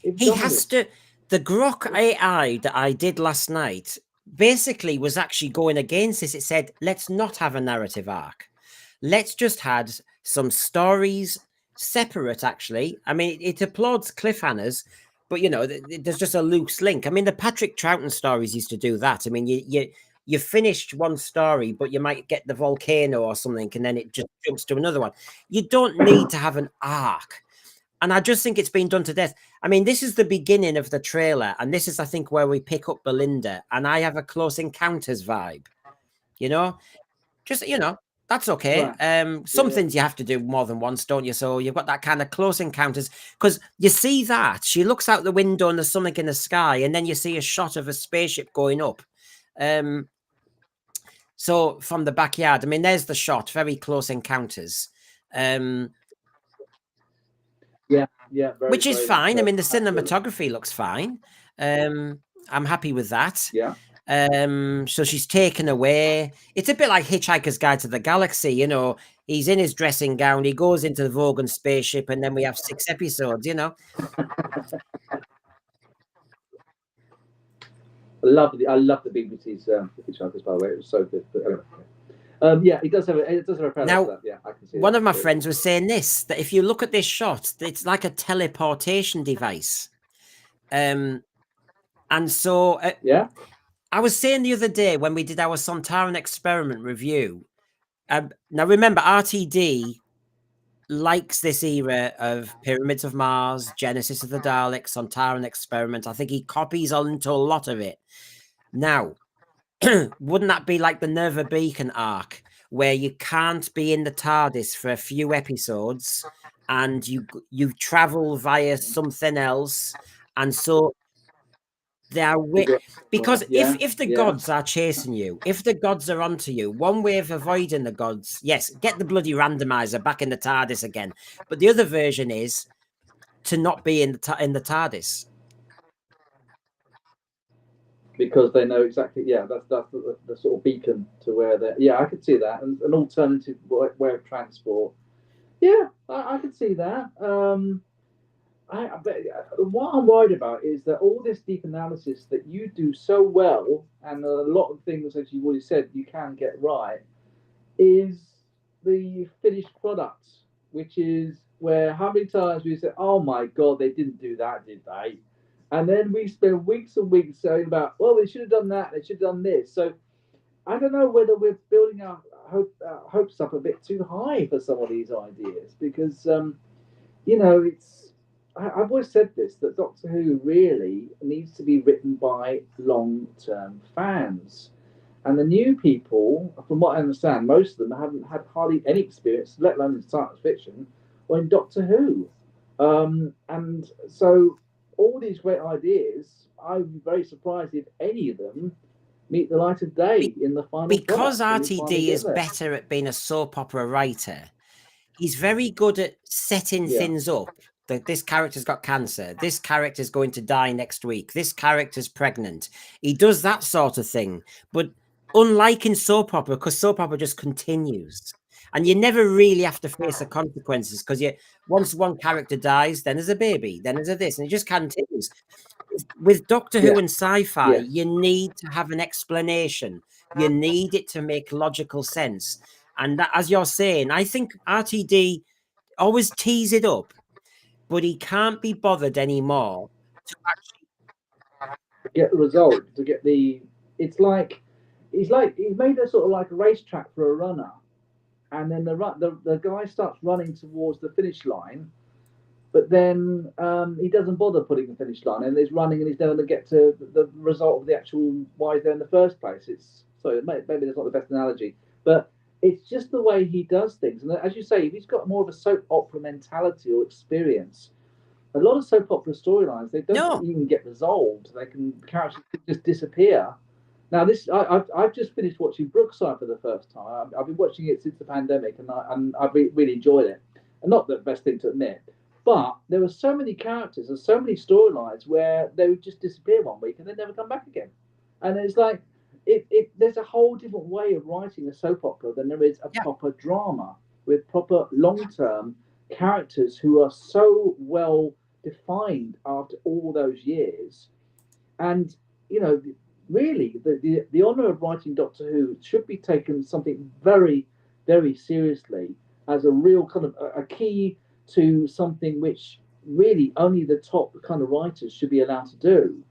he has to. The Grok AI that I did last night basically was actually going against this. It said, let's not have a narrative arc. Let's just have some stories separate, actually. I mean, it applauds cliffhangers, but, you know, there's just a loose link. I mean, the Patrick Troughton stories used to do that. I mean, you finished one story, but you might get the volcano or something, and then it just jumps to another one. You don't need to have an arc. And I just think it's been done to death. I mean, this is the beginning of the trailer. And this is, I think, where we pick up Belinda. And I have a Close Encounters vibe. You know? Just, you know, that's okay. Right. Some things you have to do more than once, don't you? So you've got that kind of Close Encounters. Because you see that. She looks out the window and there's something in the sky. And then you see a shot of a spaceship going up. So from the backyard, I mean, there's the shot. Very Close Encounters. Yeah, which is fine. I mean, the cinematography looks fine. I'm happy with that. Yeah. So she's taken away. It's a bit like Hitchhiker's Guide to the Galaxy. You know, he's in his dressing gown. He goes into the Vogan spaceship, and then we have 6 episodes. You know. I love the BBC's Hitchhikers, by the way. It was so good. But anyway. Yeah, it does have a parallel now, to that. Yeah, I can see one of my friends was saying this, that if you look at this shot, it's like a teleportation device. And so yeah, I was saying the other day when we did our Sontaran experiment review. Now remember, RTD likes this era of Pyramids of Mars, Genesis of the Daleks, Sontaran experiment. I think he copies onto a lot of it. Now, wouldn't that be like the Nerva Beacon arc, where you can't be in the TARDIS for a few episodes, and you travel via something else, and so they are because Yeah, if the yeah. gods are chasing you, if the gods are onto you, one way of avoiding the gods, yes, get the bloody randomizer back in the TARDIS again. But the other version is to not be in the TARDIS. Because they know exactly. Yeah, that's the sort of beacon to where they. Yeah, I could see that, and an alternative way of transport. Yeah, I could see that. But what I'm worried about is that all this deep analysis that you do so well, and a lot of things, as you've already said, you can get right, is the finished product, which is where how many times we say, "Oh my God, they didn't do that, did they?" And then we spend weeks and weeks saying about, "Well, they should have done that. They should have done this." So I don't know whether we're building our hopes up a bit too high for some of these ideas because it's. I've always said this that Doctor Who really needs to be written by long-term fans. And the new people, from what I understand, most of them haven't had hardly any experience, let alone in science fiction or in Doctor Who. And so all these great ideas, I'd be very surprised if any of them meet the light of day in the final Because product when we finally RTD get is there. better at being a soap opera writer, he's very good at setting Yeah. things up. That this character's got cancer. This character's going to die next week. This character's pregnant. He does that sort of thing. But unlike in soap opera, because soap opera just continues. And you never really have to face the consequences because once one character dies, then there's a baby, then there's a this, and it just continues. With Doctor Who Yeah. and sci-fi, Yes. you need to have an explanation. You need it to make logical sense. And that, as you're saying, I think RTD always tease it up, but he can't be bothered anymore to actually. Get the result, to get the. It's like he's made a sort of like a racetrack for a runner, and then the guy starts running towards the finish line, but then he doesn't bother putting the finish line, and he's running, and he's never going to get to the result of the actual why he's there in the first place. It's so maybe that's not the best analogy, but it's just the way he does things. And as you say, if he's got more of a soap opera mentality or experience, a lot of soap opera storylines they don't No, even get resolved. They can characters just disappear. Now, I've just finished watching Brookside for the first time. I've been watching it since the pandemic, and I've really enjoyed it. And not the best thing to admit, but there were so many characters and so many storylines where they would just disappear one week and then never come back again. And it's like there's a whole different way of writing a soap opera than there is a yeah. proper drama with proper long-term characters who are so well defined after all those years. And you know, really, the honor of writing Doctor Who should be taken something very, very seriously as a real kind of a key to something which really only the top kind of writers should be allowed to do.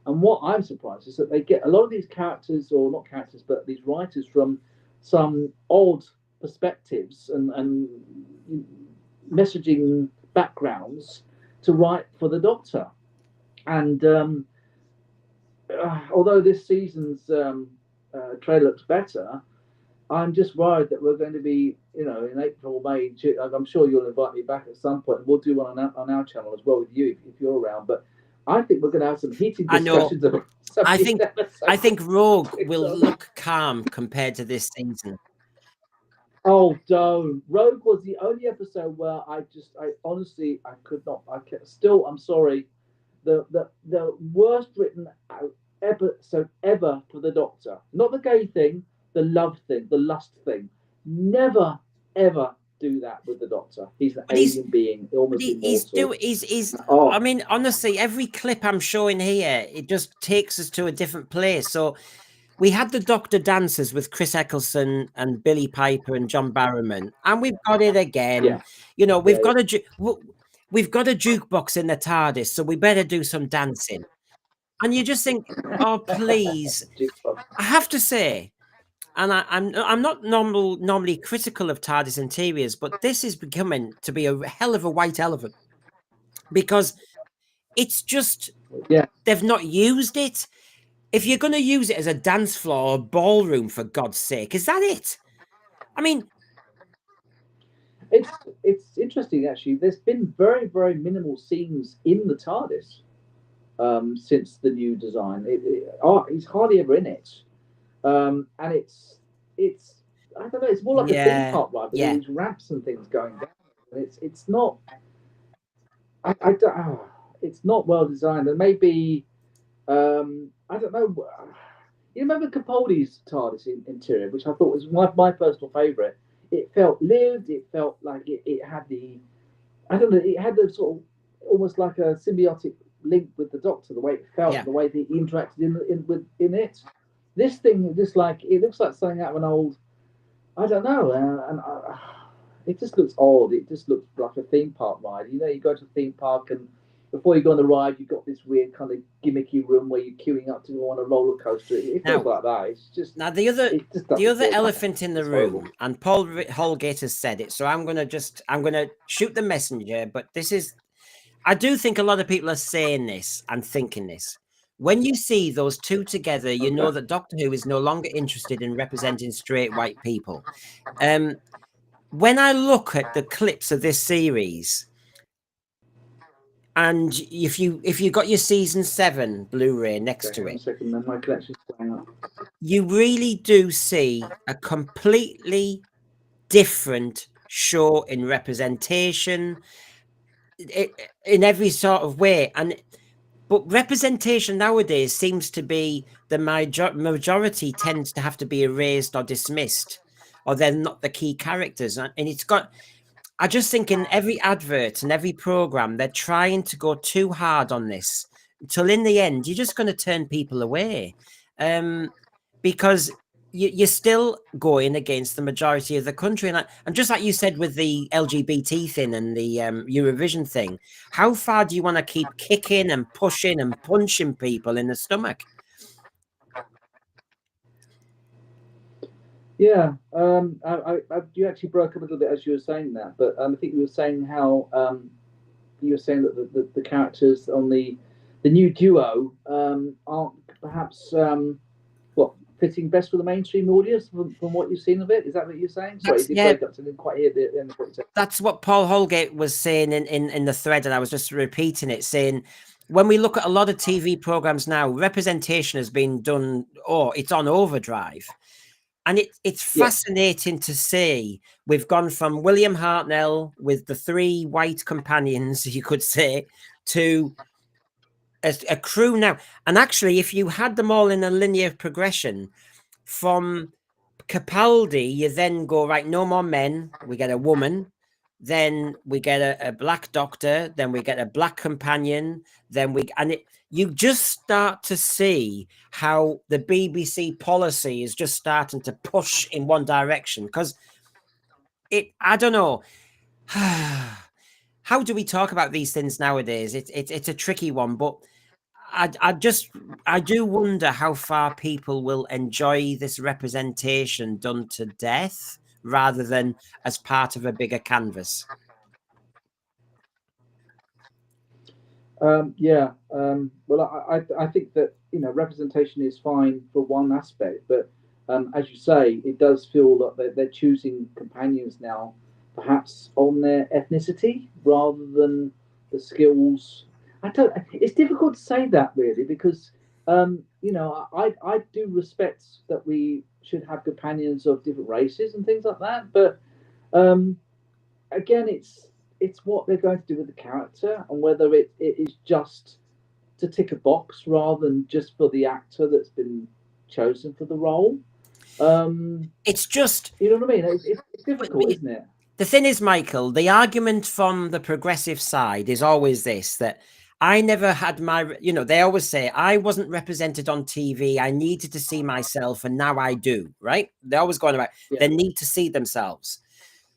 And what I'm surprised is that they get a lot of these characters, or not characters, but these writers from some odd perspectives and messaging backgrounds to write for the Doctor. And although this season's trailer looks better, I'm just worried that we're going to be, in April, May, June. I'm sure you'll invite me back at some point. We'll do one on our channel as well with you if you're around. But I think we're going to have some heated I know. discussions about some I of these think episodes. I think Rogue will look calm compared to this season. Oh, don't. Rogue was the only episode where I honestly, I could not. Still, I'm sorry. The worst written episode ever for the Doctor. Not the gay thing, the love thing, the lust thing. Never, ever do that with the Doctor. He's an But alien being, almost immortal. he's Oh, I mean, honestly, every clip I'm showing here, it just takes us to a different place. So we had the Doctor Dancers with Chris Eccleston and Billy Piper and John Barrowman, and we've got it again. yeah, We've yeah. got we've got a jukebox in the TARDIS, so we better do some dancing. And you just think, oh please. I have to say, and I'm not normally critical of TARDIS interiors, but this is becoming to be a hell of a white elephant because it's just Yeah. they've not used it. if you're going to use it as a dance floor or ballroom, for God's sake, is that it? I mean, it's interesting actually. There's been very minimal scenes in the TARDIS since the new design. He's hardly ever in it, and it's I don't know. It's more like a theme yeah, park ride with all yeah. these ramps and things going down. And it's not. I don't. It's not well designed, and maybe I don't know. You remember Capaldi's TARDIS interior, which I thought was my personal favourite. It felt lived. It felt like it had the I don't know. It had the sort of almost like a symbiotic link with the Doctor. The way it felt, Yeah. the way they interacted in it. This thing, just like it looks like something out of an old. I don't know, it just looks odd. It just looks like a theme park ride. You know, you go to a theme park and before you go on the ride, you've got this weird kind of gimmicky room where you're queuing up to go on a roller coaster. It feels Now, like that. It's just, now it just the doesn't other feel right. elephant in the It's horrible. room, and Paul Holgate has said it, so I'm gonna shoot the messenger. But this is, I do think a lot of people are saying this and thinking this. When you see those two together, you know Okay. that Doctor Who is no longer interested in representing straight white people. When I look at the clips of this series, and if you got your season 7 Blu-ray next Okay, to hang on a it, second. Then my connection's playing up. you really do see a completely different show in representation, in every sort of way. But representation nowadays seems to be the majority tends to have to be erased or dismissed, or they're not the key characters. And it's got, I just think in every advert and every program, they're trying to go too hard on this until in the end, you're just going to turn people away. Because you're still going against the majority of the country. And just like you said with the LGBT thing and the Eurovision thing, how far do you want to keep kicking and pushing and punching people in the stomach? Yeah, you actually broke up a little bit as you were saying that, but I think you were saying how you were saying that the characters on the new duo aren't perhaps what fitting best with the mainstream audience from what you've seen of it. Is that what you're saying? Sorry, That's, you did yeah, break up, so I didn't quite hear the end of what you said. that's what Paul Holgate was saying in the thread, and I was just repeating it, saying when we look at a lot of TV programs now, representation has been done, or it's on overdrive. And it's Yes. fascinating to see. We've gone from William Hartnell with the 3 white companions, you could say, to a crew now. And actually, if you had them all in a linear progression from Capaldi, you then go, right, no more men, we get a woman, then we get a black doctor, then we get a black companion, you just start to see how the BBC policy is just starting to push in one direction. Because I don't know. How do we talk about these things nowadays? It's a tricky one, but I do wonder how far people will enjoy this representation done to death rather than as part of a bigger canvas. Yeah. Well, I think that representation is fine for one aspect, but as you say, it does feel that they're choosing companions now, perhaps on their ethnicity rather than the skills. I don't. It's difficult to say that really because I do respect that we should have companions of different races and things like that, but um, again, it's what they're going to do with the character and whether it is just to tick a box rather than just for the actor that's been chosen for the role. It's just, You know what I mean? It's difficult, isn't it? the thing is, Michael, the argument from the progressive side is always this, that I never had they always say, I wasn't represented on TV. I needed to see myself, and now I do, right? They're always going about, Yeah. they need to see themselves.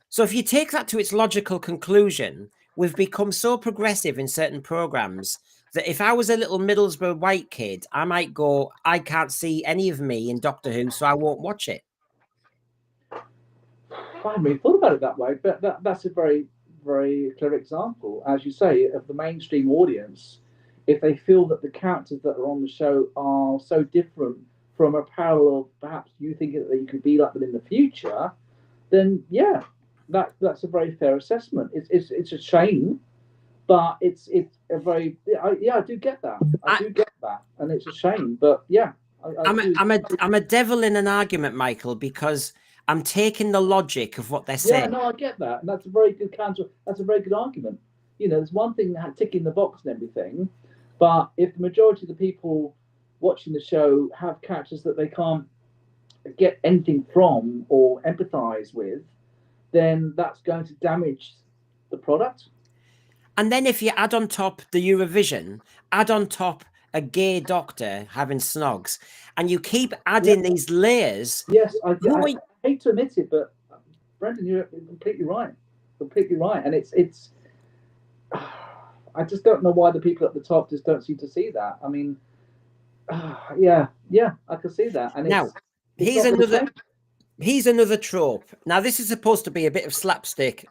So if you take that to its logical conclusion, we've become so progressive in certain programs that if I was a little Middlesbrough white kid, I might go, I can't see any of me in Doctor Who, so I won't watch it. I hadn't really thought about it that way, but that's a very, very clear example, as you say, of the mainstream audience. if they feel that the characters that are on the show are so different from a parallel, perhaps you think that you could be like them in the future, then yeah, that's a very fair assessment. It's a shame, but it's a very I do get that. I do get that, and it's a shame, but yeah. I'm a devil in an argument, Michael, because I'm taking the logic of what they're saying. Yeah, no, I get that, and that's a very good counter. That's a very good argument. You know, there's one thing that ticking the box and everything, but if the majority of the people watching the show have characters that they can't get anything from or empathize with, then that's going to damage the product. And then if you add on top the Eurovision, add on top a gay doctor having snogs, and you keep adding these layers. Yes, I hate to admit it, but Brendan, you're completely right. Completely right. And it's I just don't know why the people at the top just don't seem to see that. I mean, yeah, I can see that. And now, here's another trope. Now, this is supposed to be a bit of slapstick,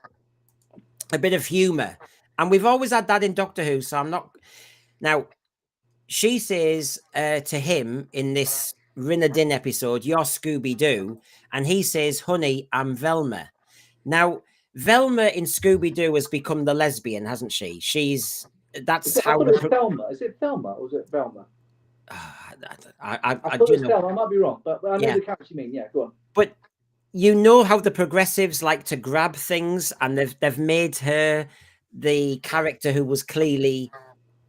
a bit of humor. And we've always had that in Doctor Who, so I'm not... Now, she says to him in this Rtd'S episode, "You're Scooby-Doo." And he says, "Honey, I'm Velma." Now, Velma in Scooby-Doo has become the lesbian, hasn't she? That's how... It's Velma. Is it Velma or is it Velma? I thought it was Velma. I might be wrong, but I know the character you mean. Yeah, go on. But you know how the progressives like to grab things, and they've made her the character who was clearly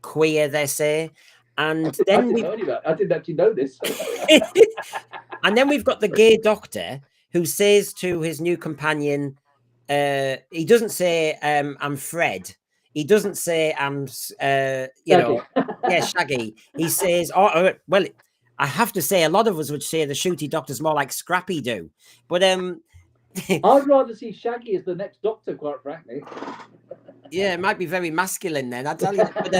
queer, they say. And then I didn't actually know this. And then we've got the gay doctor who says to his new companion, he doesn't say, "I'm Fred." He doesn't say, "I'm, Shaggy." He says, well, I have to say, a lot of us would say the Shooty Doctor's more like Scrappy Doo. But I'd rather see Shaggy as the next Doctor, quite frankly. Yeah, it might be very masculine then, I tell you. But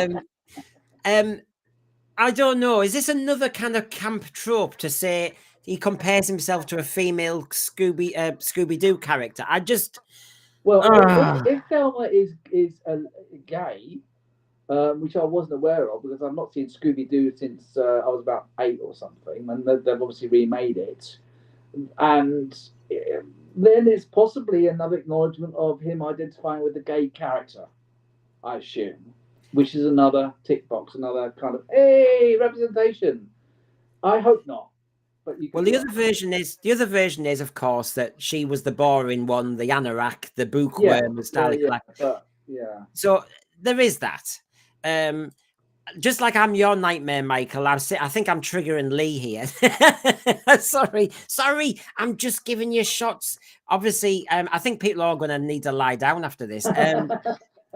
I don't know. Is this another kind of camp trope to say he compares himself to a female Scooby-Doo character? I just... Well, if Velma is gay, which I wasn't aware of because I've not seen Scooby-Doo since I was about 8 or something, and they've obviously remade it, and then it's possibly another acknowledgement of him identifying with the gay character, I assume, which is another tick box, another kind of representation. I hope not. Well, the other version is, of course, that she was the boring one, the anorak, the bookworm, the Starlight. Yeah. So there is that. Just like I'm your nightmare, Michael. I think I'm triggering Lee here. Sorry. I'm just giving you shots. Obviously, I think people are going to need to lie down after this.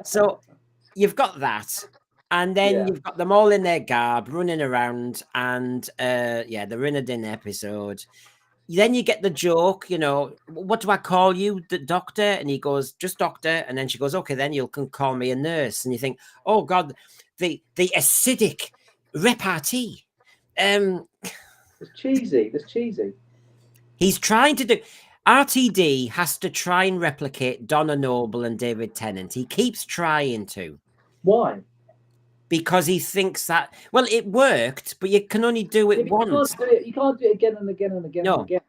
So you've got that. And then you've got them all in their garb, running around, and the Rtd'S episode. Then you get the joke, what do I call you, the doctor? And he goes, just doctor. And then she goes, okay, then you can call me a nurse. And you think, oh God, the acidic repartee. It's cheesy. It's cheesy. He's trying to do... RTD has to try and replicate Donna Noble and David Tennant. He keeps trying to. Why? Because he thinks that, well, it worked, but you can only do it once. You can't do it again and again and again and again.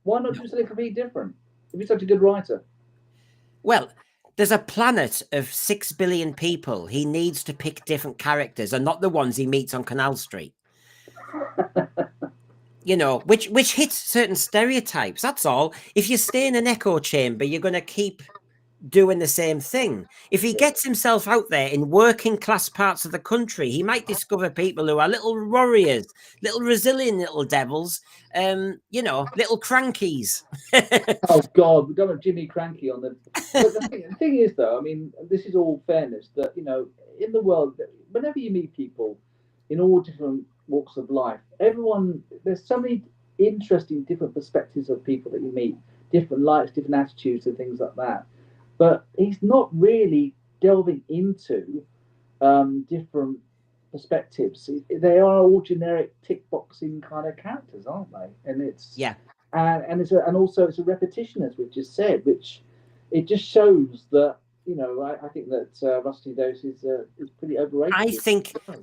Why not do something completely different? If you're such a good writer. Well, there's a planet of 6 billion people. He needs to pick different characters and not the ones he meets on Canal Street. Which hits certain stereotypes. That's all. If you stay in an echo chamber, you're going to keep doing the same thing. If he gets himself out there in working class parts of the country, he might discover people who are little warriors, little resilient little devils, little crankies. Oh God, we don't have Jimmy Cranky on the... But the thing is, though, I mean, this is all fairness, that, in the world, whenever you meet people in all different walks of life, there's so many interesting different perspectives of people that you meet, different likes, different attitudes and things like that. But he's not really delving into different perspectives. They are all generic tick boxing kind of characters, aren't they? And it's and also it's a repetition, as we've just said, which it just shows that I think that Rtd'S is pretty overrated.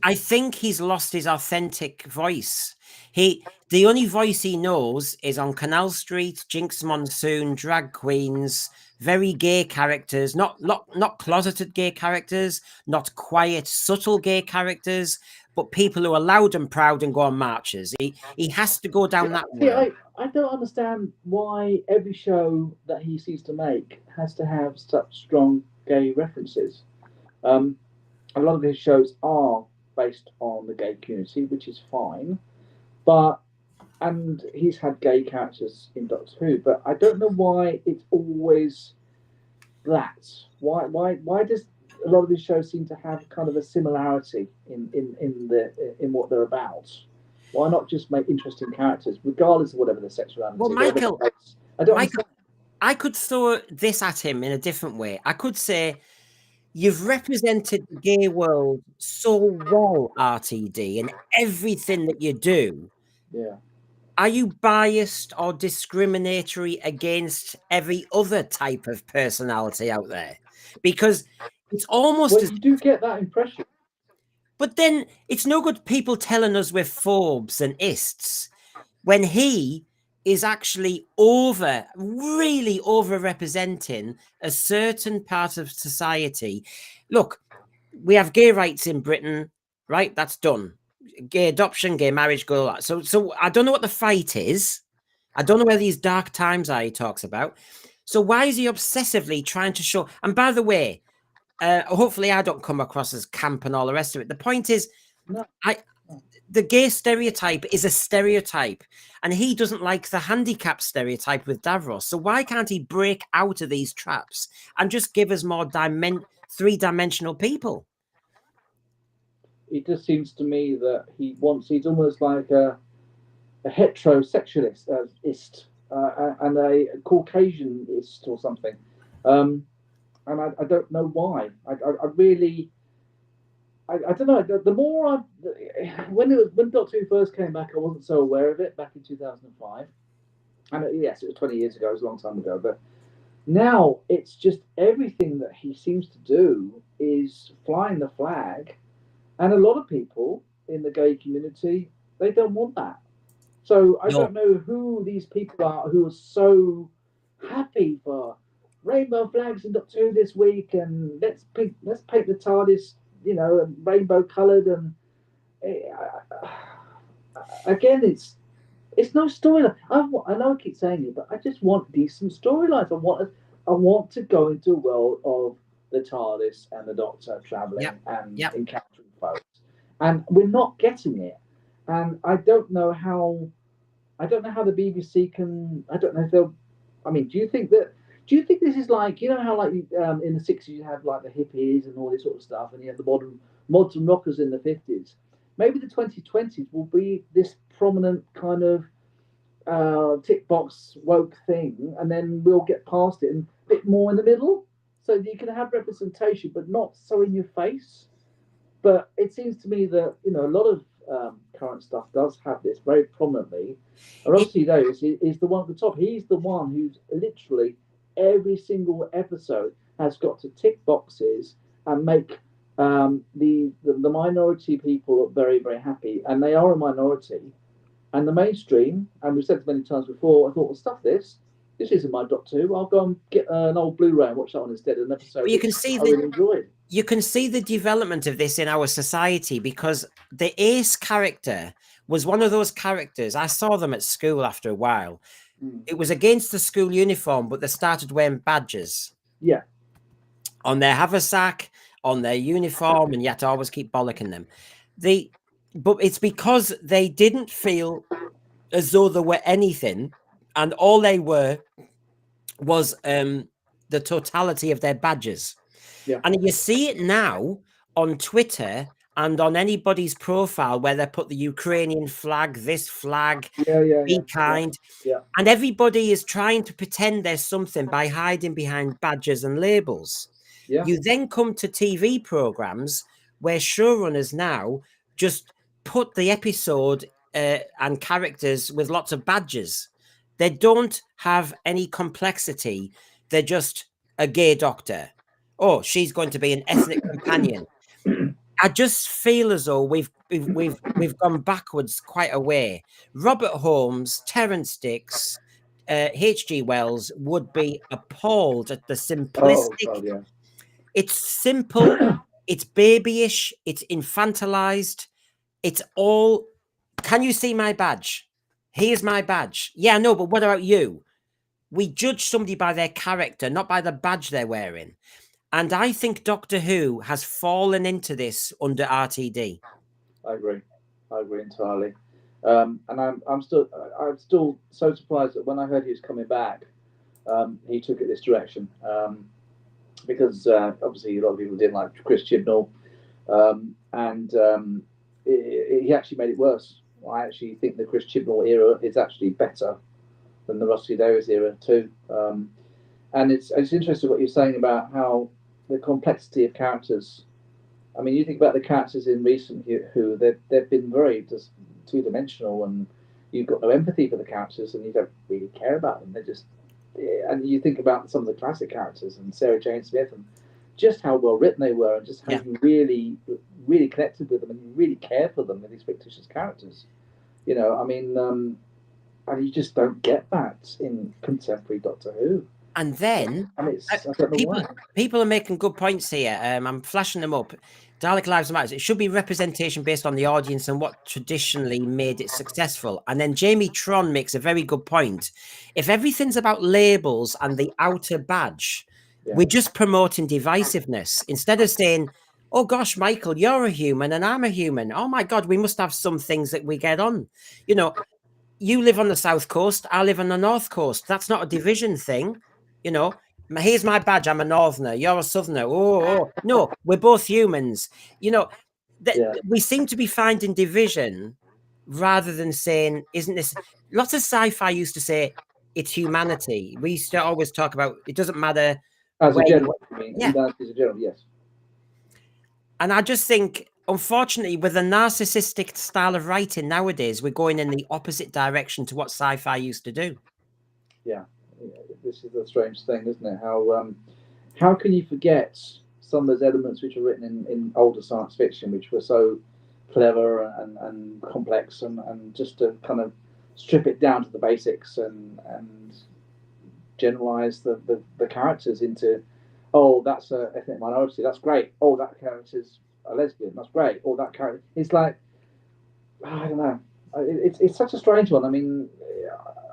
I think he's lost his authentic voice. The only voice he knows is on Canal Street, Jinx Monsoon, drag queens, very gay characters, not closeted gay characters, not quiet, subtle gay characters, but people who are loud and proud and go on marches. He has to go down that road. I don't understand why every show that he seems to make has to have such strong gay references. A lot of his shows are based on the gay community, which is fine, and he's had gay characters in Doctor Who, but I don't know why it's always that. Why does a lot of these shows seem to have kind of a similarity in what they're about? Why not just make interesting characters, regardless of whatever the sexuality? Well, Michael, I don't understand. I could throw this at him in a different way. I could say, you've represented the gay world so well, RTD, in everything that you do. Yeah. Are you biased or discriminatory against every other type of personality out there? Because it's almost... Well, you do get that impression. But then it's no good people telling us we're phobes and ists when he is actually really overrepresenting a certain part of society. Look, we have gay rights in Britain, right? That's done. Gay adoption, gay marriage, go. So I don't know what the fight is. I don't know where these dark times are he talks about. So why is he obsessively trying to show? And by the way, hopefully I don't come across as camp and all the rest of it. The point is, the gay stereotype is a stereotype, and he doesn't like the handicap stereotype with Davros. So why can't he break out of these traps and just give us more three-dimensional people? It just seems to me that he's almost like a heterosexualist and a Caucasianist or something. And I don't know why. I don't know. The more when Doctor Who first came back, I wasn't so aware of it back in 2005. And yes, it was 20 years ago. It was a long time ago. But now it's just everything that he seems to do is flying the flag, and a lot of people in the gay community, they don't want that. So I don't know who these people are who are so happy for rainbow flags in Doctor Who this week, and let's paint the TARDIS, rainbow coloured, and again, it's no storyline. I know I keep saying it, but I just want decent storylines. I want to go into a world of the TARDIS and the Doctor traveling and encountering folks, and we're not getting it. And I don't know how the BBC can. I don't know if they'll. I mean, do you think this is like, how like in the 60s you had like the hippies and all this sort of stuff, and you had the modern rockers in the 50s? Maybe the 2020s will be this prominent kind of tick box woke thing, and then we'll get past it and a bit more in the middle, so you can have representation, but not so in your face. But it seems to me that a lot of current stuff does have this very prominently. And Rtd'S is the one at the top. He's the one who's literally every single episode has got to tick boxes and make the minority people very, very happy, and they are a minority. And the mainstream, and we've said it many times before, I thought, well, stuff this. This isn't my Doctor Who. I'll go and get an old Blu-ray and watch that one instead. An episode but you can see really enjoyed. You can see the development of this in our society, because the Ace character was one of those characters. I saw them at school after a while. It was against the school uniform, but they started wearing badges. Yeah. On their haversack, on their uniform, and you had to always keep bollocking them. But it's because they didn't feel as though they were anything, and all they were was the totality of their badges. Yeah. And you see it now on Twitter and on anybody's profile where they put the Ukrainian flag, this flag, be kind. Yeah. And everybody is trying to pretend there's something by hiding behind badges and labels. Yeah. You then come to TV programs where showrunners now just put the episode and characters with lots of badges. They don't have any complexity. They're just a gay doctor oh, she's going to be an ethnic companion. I just feel as though we've gone backwards quite a way. Robert Holmes, Terence Dicks, H.G. Wells would be appalled at the Oh simplistic. God, yeah. It's simple, it's babyish, it's infantilized, it's all. Can you see my badge? Here's my badge. Yeah, no, but what about you? We judge somebody by their character, not by the badge they're wearing. And I think Doctor Who has fallen into this under RTD. I agree. I agree entirely. And I'm still so surprised that when I heard he was coming back, he took it this direction. Because obviously a lot of people didn't like Chris Chibnall, and he actually made it worse. I actually think the Chris Chibnall era is actually better than the Rusty Davies era too. And it's interesting what you're saying about how the complexity of characters. I mean, you think about the characters in recent Who, they've been very just two dimensional, and you've got no empathy for the characters, and you don't really care about them. They're just, and you think about some of the classic characters and Sarah Jane Smith, and just how well written they were, and just how you really connected with them, and you really care for them, with these fictitious characters. You know, I mean, and you just don't get that in contemporary Doctor Who. And then I mean, I don't know why. People are making good points here. I'm flashing them up. Dalek Lives Matter. It should be representation based on the audience and what traditionally made it successful. And then Jamie Tron makes a very good point. If everything's about labels and the outer badge, we're just promoting divisiveness instead of saying, oh gosh, Michael, you're a human and I'm a human. Oh my God, we must have some things that we get on. You know, you live on the South Coast, I live on the North Coast. That's not a division thing. You know, here's my badge. I'm a Northerner. You're a Southerner. Oh. No, we're both humans. You know, we seem to be finding division rather than saying, isn't this? Lots of sci-fi used to say it's humanity. We used to always talk about it doesn't matter. As a general, I mean, humanity as a general, yes. And I just think, unfortunately, with the narcissistic style of writing nowadays, we're going in the opposite direction to what sci-fi used to do. Yeah, this is a strange thing, isn't it? How can you forget some of those elements which are written in older science fiction, which were so clever and complex, and just to kind of strip it down to the basics and generalize the characters into, oh, that's a ethnic minority, that's great. Oh, that character's a lesbian, that's great. Oh, that character, it's like, I don't know. It's such a strange one. I mean,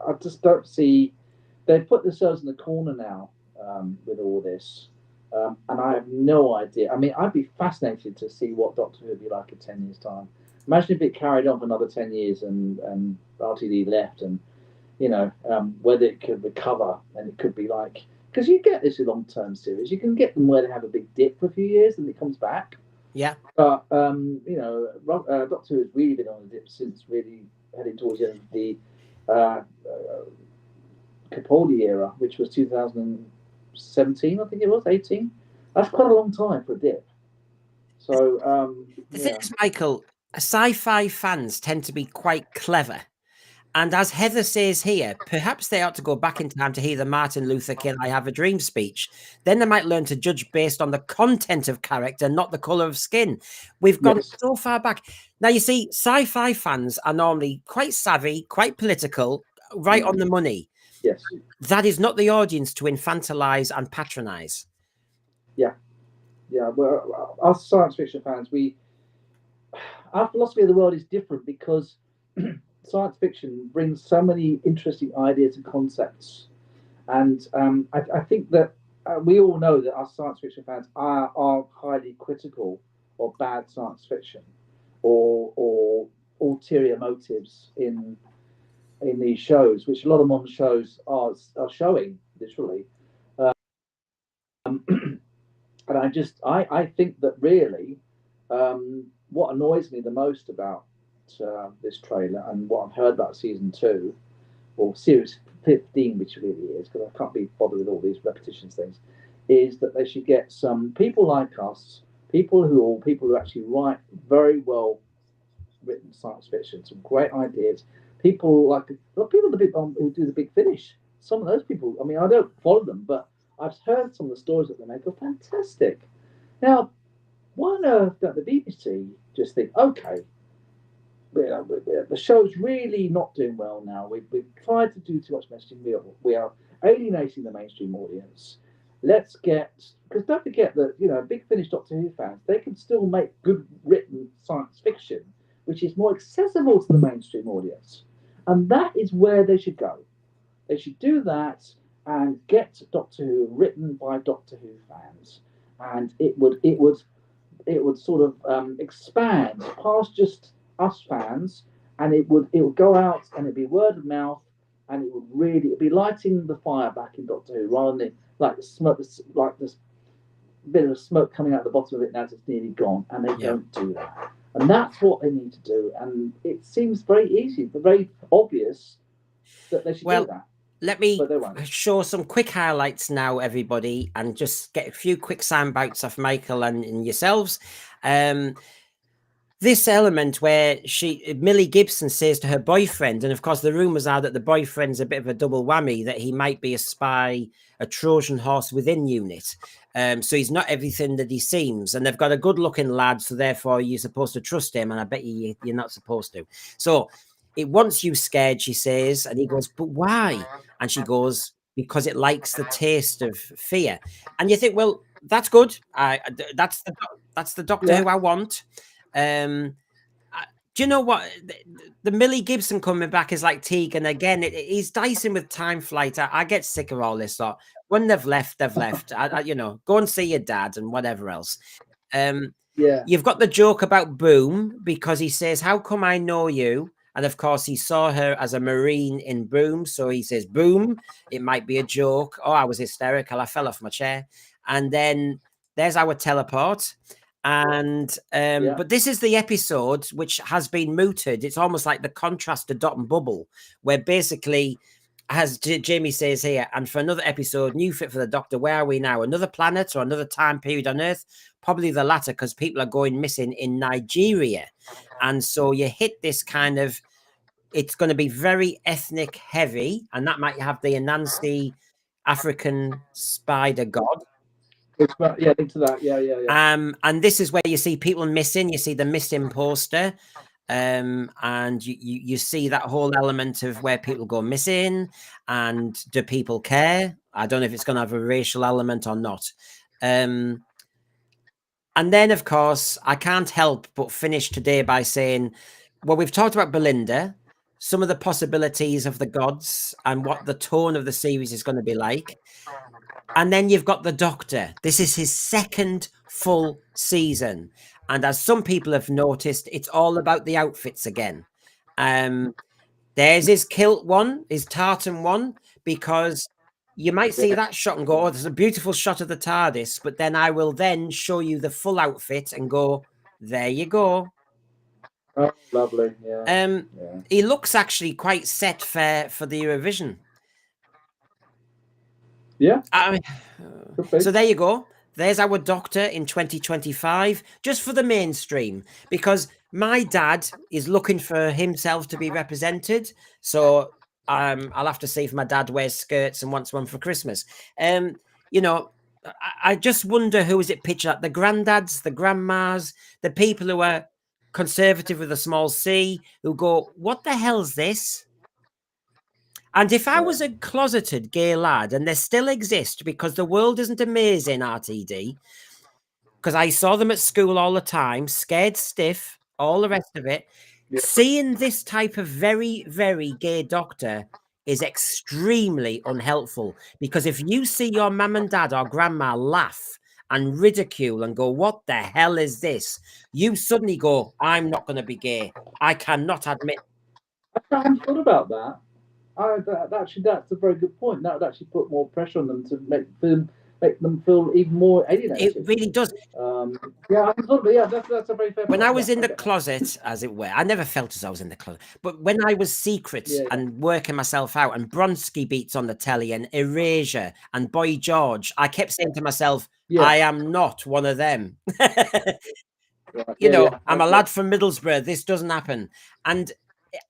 I just don't see. They've put themselves in the corner now with all this, and I have no idea. I mean, I'd be fascinated to see what Doctor Who would be like in 10 years' time. Imagine if it carried on for another 10 years and RTD left, and whether it could recover, and it could be like, because you get this in long-term series, you can get them where they have a big dip for a few years and it comes back. Yeah. But Doctor Who has really been on a dip since really heading towards the end of the Capaldi era, which was 2017, I think it was 18. That's quite a long time for a dip. So the thing is, Michael, sci-fi fans tend to be quite clever. And as Heather says here, perhaps they ought to go back in time to hear the Martin Luther King I Have a Dream speech. Then they might learn to judge based on the content of character, not the colour of skin. We've gone so far back. Now, you see, sci-fi fans are normally quite savvy, quite political, right on the money. Yes. That is not the audience to infantilize and patronize. Yeah. Yeah. Well, us science fiction fans, our philosophy of the world is different because science fiction brings so many interesting ideas and concepts, and I think that we all know that our science fiction fans are highly critical of bad science fiction or ulterior motives in these shows, which a lot of modern shows are showing literally. And I think that really what annoys me the most about this trailer and what I've heard about season 2 or series 15, which really is, because I can't be bothered with all these repetitions things, is that they should get some people like us, people who actually write very well written science fiction, some great ideas. People like who do the Big Finish. Some of those people, I mean, I don't follow them, but I've heard some of the stories that they make are fantastic. Now, why on earth don't the BBC just think, okay, the show's really not doing well now. We've tried to do too much messaging. We are alienating the mainstream audience. Let's get, because don't forget that, big Finish Doctor Who fans, they can still make good written science fiction, which is more accessible to the mainstream audience. And that is where they should go. They should do that and get Doctor Who written by Doctor Who fans. And it would sort of expand past just us fans, and it would go out and it'd be word of mouth, and it'd be lighting the fire back in Doctor Who rather than like the smoke, like this bit of smoke coming out the bottom of it now it's nearly gone, and they don't do that. And that's what they need to do. And it seems very easy, very obvious that they should do that. Let me show some quick highlights now, everybody, and just get a few quick sound bites off Michael and yourselves. This element where Millie Gibson says to her boyfriend, and of course the rumours are that the boyfriend's a bit of a double whammy, that he might be a spy, a Trojan horse within UNIT. So he's not everything that he seems, and they've got a good-looking lad, so therefore you're supposed to trust him, and I bet you're not supposed to. So it wants you scared, she says, and he goes, but why? And she goes, because it likes the taste of fear. And you think, well, that's good. That's the Doctor Who I want. Do you know what? The Millie Gibson coming back is like Tegan again. He's dicing with time flight. I get sick of all this lot. When they've left, they've left. Go and see your dad and whatever else. You've got the joke about Boom, because he says, how come I know you? And of course, he saw her as a Marine in Boom. So he says, Boom, it might be a joke. Oh, I was hysterical. I fell off my chair. And then there's our teleport. And but this is the episode which has been mooted. It's almost like the contrast to Dot and Bubble, where basically, as Jamie says here, and for another episode, new fit for the Doctor, where are we now? Another planet or another time period on Earth? Probably the latter, because people are going missing in Nigeria. And so you hit this kind of, it's going to be very ethnic heavy, and that might have the Anansi African spider god. Into that. And this is where you see people missing. You see the missing poster, and you see that whole element of where people go missing, and do people care? I don't know if it's going to have a racial element or not. And then, of course, I can't help but finish today by saying, well, we've talked about Belinda, some of the possibilities of the gods, and what the tone of the series is going to be like. And then you've got the Doctor. This is his second full season. And as some people have noticed, it's all about the outfits again. There's his kilt one, his tartan one, because you might see that shot and go, oh, there's a beautiful shot of the TARDIS. But then I will then show you the full outfit and go, there you go. Oh, lovely. He looks actually quite set for the Eurovision. So there you go. There's our Doctor in 2025, just for the mainstream, because my dad is looking for himself to be represented. So I'll have to see if my dad wears skirts and wants one for Christmas. I just wonder, who is it pictured at? The granddads, the grandmas, the people who are conservative with a small c, who go, what the hell's this? And if I was a closeted gay lad, and they still exist, because the world isn't amazing, RTD, because I saw them at school all the time, scared stiff, all the rest of it, seeing this type of very, very gay Doctor is extremely unhelpful. Because if you see your mum and dad or grandma laugh and ridicule and go, what the hell is this? You suddenly go, I'm not going to be gay. I cannot admit. I haven't thought about that. That's a very good point. That would actually put more pressure on them to make them feel even more alienated. It really does. That's a very fair point. When I was in the closet, as it were, I never felt as I was in the closet. But when I was secret and working myself out, and Bronski beats on the telly, and Erasure and Boy George, I kept saying to myself, I am not one of them. I'm a lad from Middlesbrough. This doesn't happen. And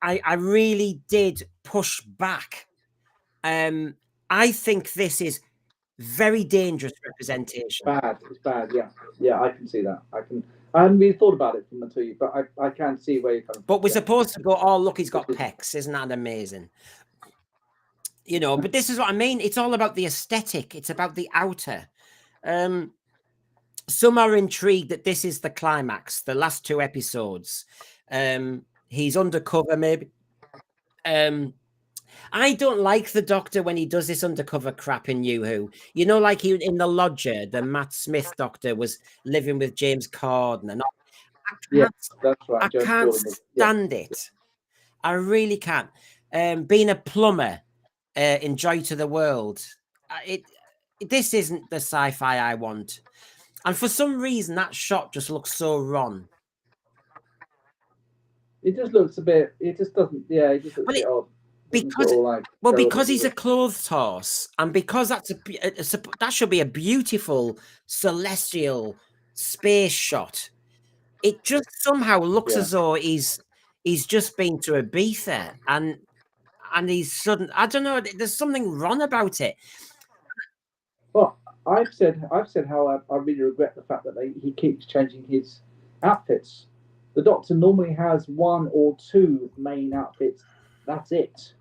I really did push back. I think this is Very dangerous representation. Bad. It's bad. Yeah, yeah. I can see that. I hadn't really thought about it from until you, but I can see where you're coming from. But we're Yeah. supposed to go, oh, look, he's got pecs. Isn't that amazing? You know, but this is what I mean. It's all about the aesthetic. It's about the outer. Some are intrigued that this is the climax, the last 2 episodes. He's undercover, maybe. I don't like the Doctor when he does this undercover crap in New Who. You know, like he in The Lodger, the Matt Smith Doctor was living with James Corden. And Yeah, that's right. I James can't Corden was, stand it. I really can't. Being a plumber in Joy to the World, this isn't the sci-fi I want. And for some reason, that shot just looks so wrong. It just looks a bit. It just doesn't. Yeah, it just looks a bit odd. Because he's a clothes horse, and because that's that should be a beautiful celestial space shot. It just somehow looks as though he's just been to Ibiza and he's sudden. I don't know. There's something wrong about it. Well, I've said how I really regret the fact that he keeps changing his outfits. The Doctor normally has 1 or 2 main outfits. That's it.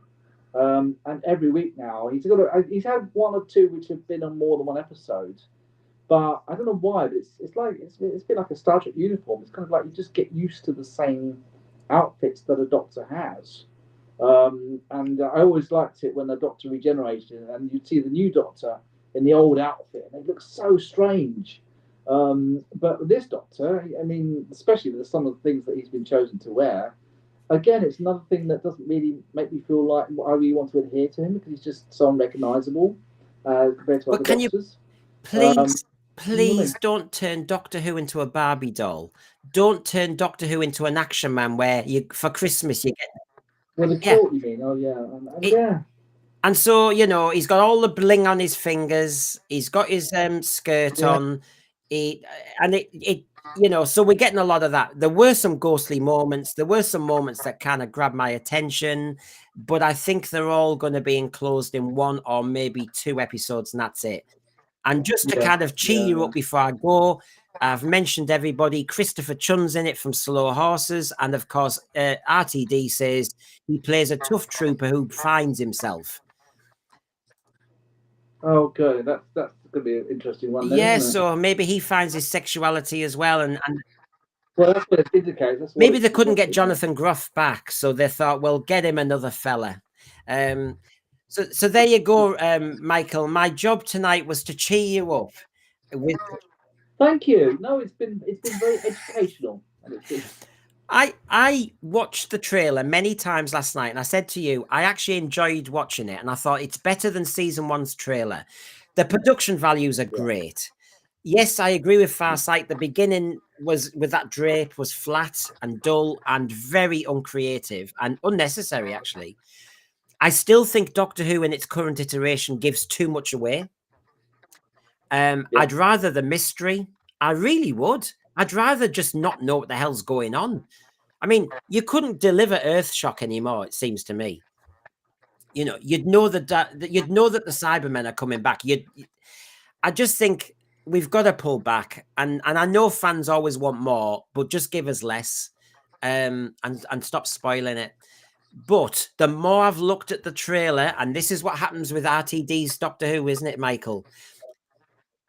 And every week now he's had 1 or 2 which have been on more than 1 episode. But I don't know why. But it's like it's been like a Star Trek uniform. It's kind of like you just get used to the same outfits that a Doctor has. And I always liked it when the Doctor regenerated and you'd see the new Doctor in the old outfit, and it looks so strange. But this Doctor, I mean, especially with some of the things that he's been chosen to wear, again, it's another thing that doesn't really make me feel like I really want to adhere to him because he's just so unrecognisable compared to other Doctors. Please don't turn Doctor Who into a Barbie doll. Don't turn Doctor Who into an action man where for Christmas you get. Well, the court, you mean? Oh, yeah. Yeah. And so, you know, he's got all the bling on his fingers. He's got his skirt on. You know, so we're getting a lot of that. There were some ghostly moments. There were some moments that kind of grabbed my attention, but I think they're all going to be enclosed in 1 or maybe 2 episodes, and that's it. And just to kind of cheer you up before I go, I've mentioned everybody. Christopher Chun's in it from Slow Horses. And of course, RTD says he plays a tough trooper who finds himself. Oh, good. That's going to be an interesting one. Then, yeah, isn't it? So maybe he finds his sexuality as well. And well, that's what it indicates. Maybe they couldn't get Jonathan Groff back, so they thought, well, get him another fella. So there you go, Michael. My job tonight was to cheer you up. Thank you. No, it's been very educational. I watched the trailer many times last night, and I said to you, I actually enjoyed watching it, and I thought it's better than season 1's trailer. The production values are great. Yes, I agree with Farsight. The beginning was with that drape was flat and dull and very uncreative and unnecessary, actually. I still think Doctor Who in its current iteration gives too much away. I'd rather the mystery. I really would. I'd rather just not know what the hell's going on. I mean, you couldn't deliver Earthshock anymore, it seems to me. You know, you'd know that the Cybermen are coming back. I just think we've got to pull back, and I know fans always want more, but just give us less, and stop spoiling it. But the more I've looked at the trailer, and this is what happens with Rtd'S Doctor Who, isn't it, Michael?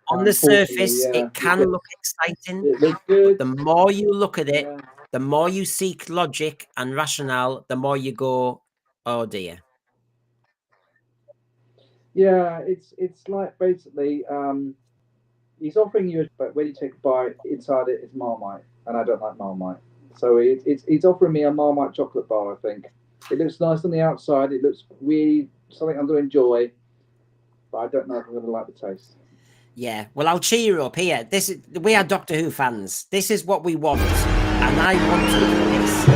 On the surface, it can look exciting. It looks good. The more you look at it, the more you seek logic and rationale, the more you go, oh dear. Yeah, it's like basically he's offering you, but when you take a bite, inside it is Marmite, and I don't like Marmite. So he's offering me a Marmite chocolate bar. I think it looks nice on the outside. It looks really something I'm going to enjoy, but I don't know if I'm going to like the taste. Yeah, well, I'll cheer you up here. We are Doctor Who fans. This is what we want, and I want this.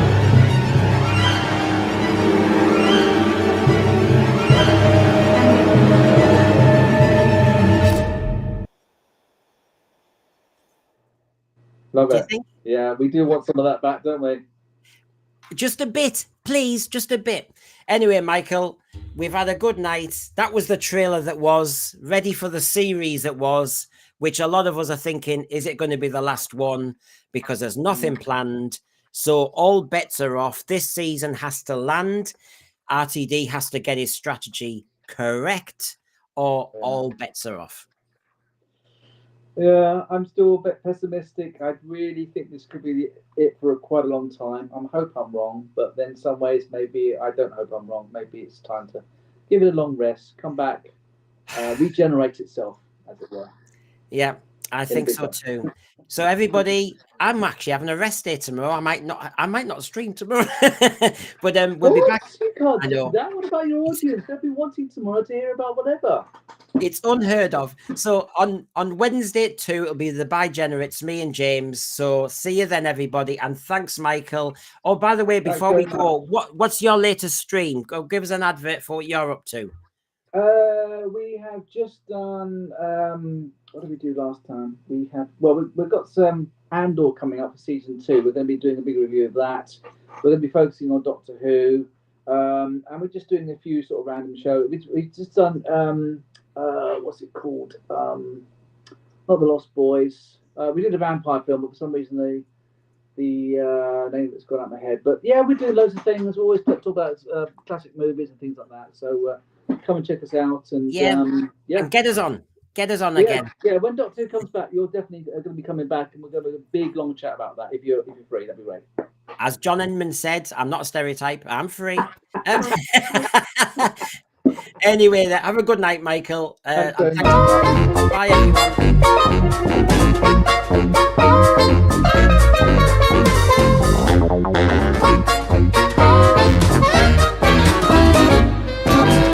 Love it. Yeah, we do want some of that back, don't we? Just a bit, please, just a bit. Anyway, Michael, we've had a good night. That was the trailer that was ready for the series that was, which a lot of us are thinking, is it going to be the last one? Because there's nothing planned. So all bets are off. This season has to land. RTD has to get his strategy correct, or all bets are off. Yeah, I'm still a bit pessimistic. I really think this could be it for quite a long time. I hope I'm wrong, but then some ways maybe I don't hope I'm wrong. Maybe it's time to give it a long rest, come back, regenerate itself, as it were. Yeah, I think so too. So everybody, I'm actually having a rest day tomorrow. I might not stream tomorrow, but we'll be back. You can't I do know. that. What about your audience? They'll be wanting tomorrow to hear about whatever. It's unheard of. So on Wednesday at 2, it'll be the Bi-Generates, me and James. So see you then, everybody. And thanks, Michael. Oh, by the way, before we go, what's your latest stream? Go give us an advert for what you're up to. We have just done. What did we do last time? We've got some Andor coming up for season 2. We're going to be doing a big review of that. We're going to be focusing on Doctor Who, and we're just doing a few sort of random shows. We've just done. What's it called? Not the Lost Boys. We did a vampire film, but for some reason the name that's gone out of my head. But yeah, we do loads of things. We always talk about classic movies and things like that. So come and check us out and and get us on again. Yeah, when Doctor Who comes back, you're definitely going to be coming back, and we're going to have a big long chat about that. If you're free, that'd be great. As John Inman said, I'm not a stereotype. I'm free. Anyway, have a good night, Michael. Bye, everyone.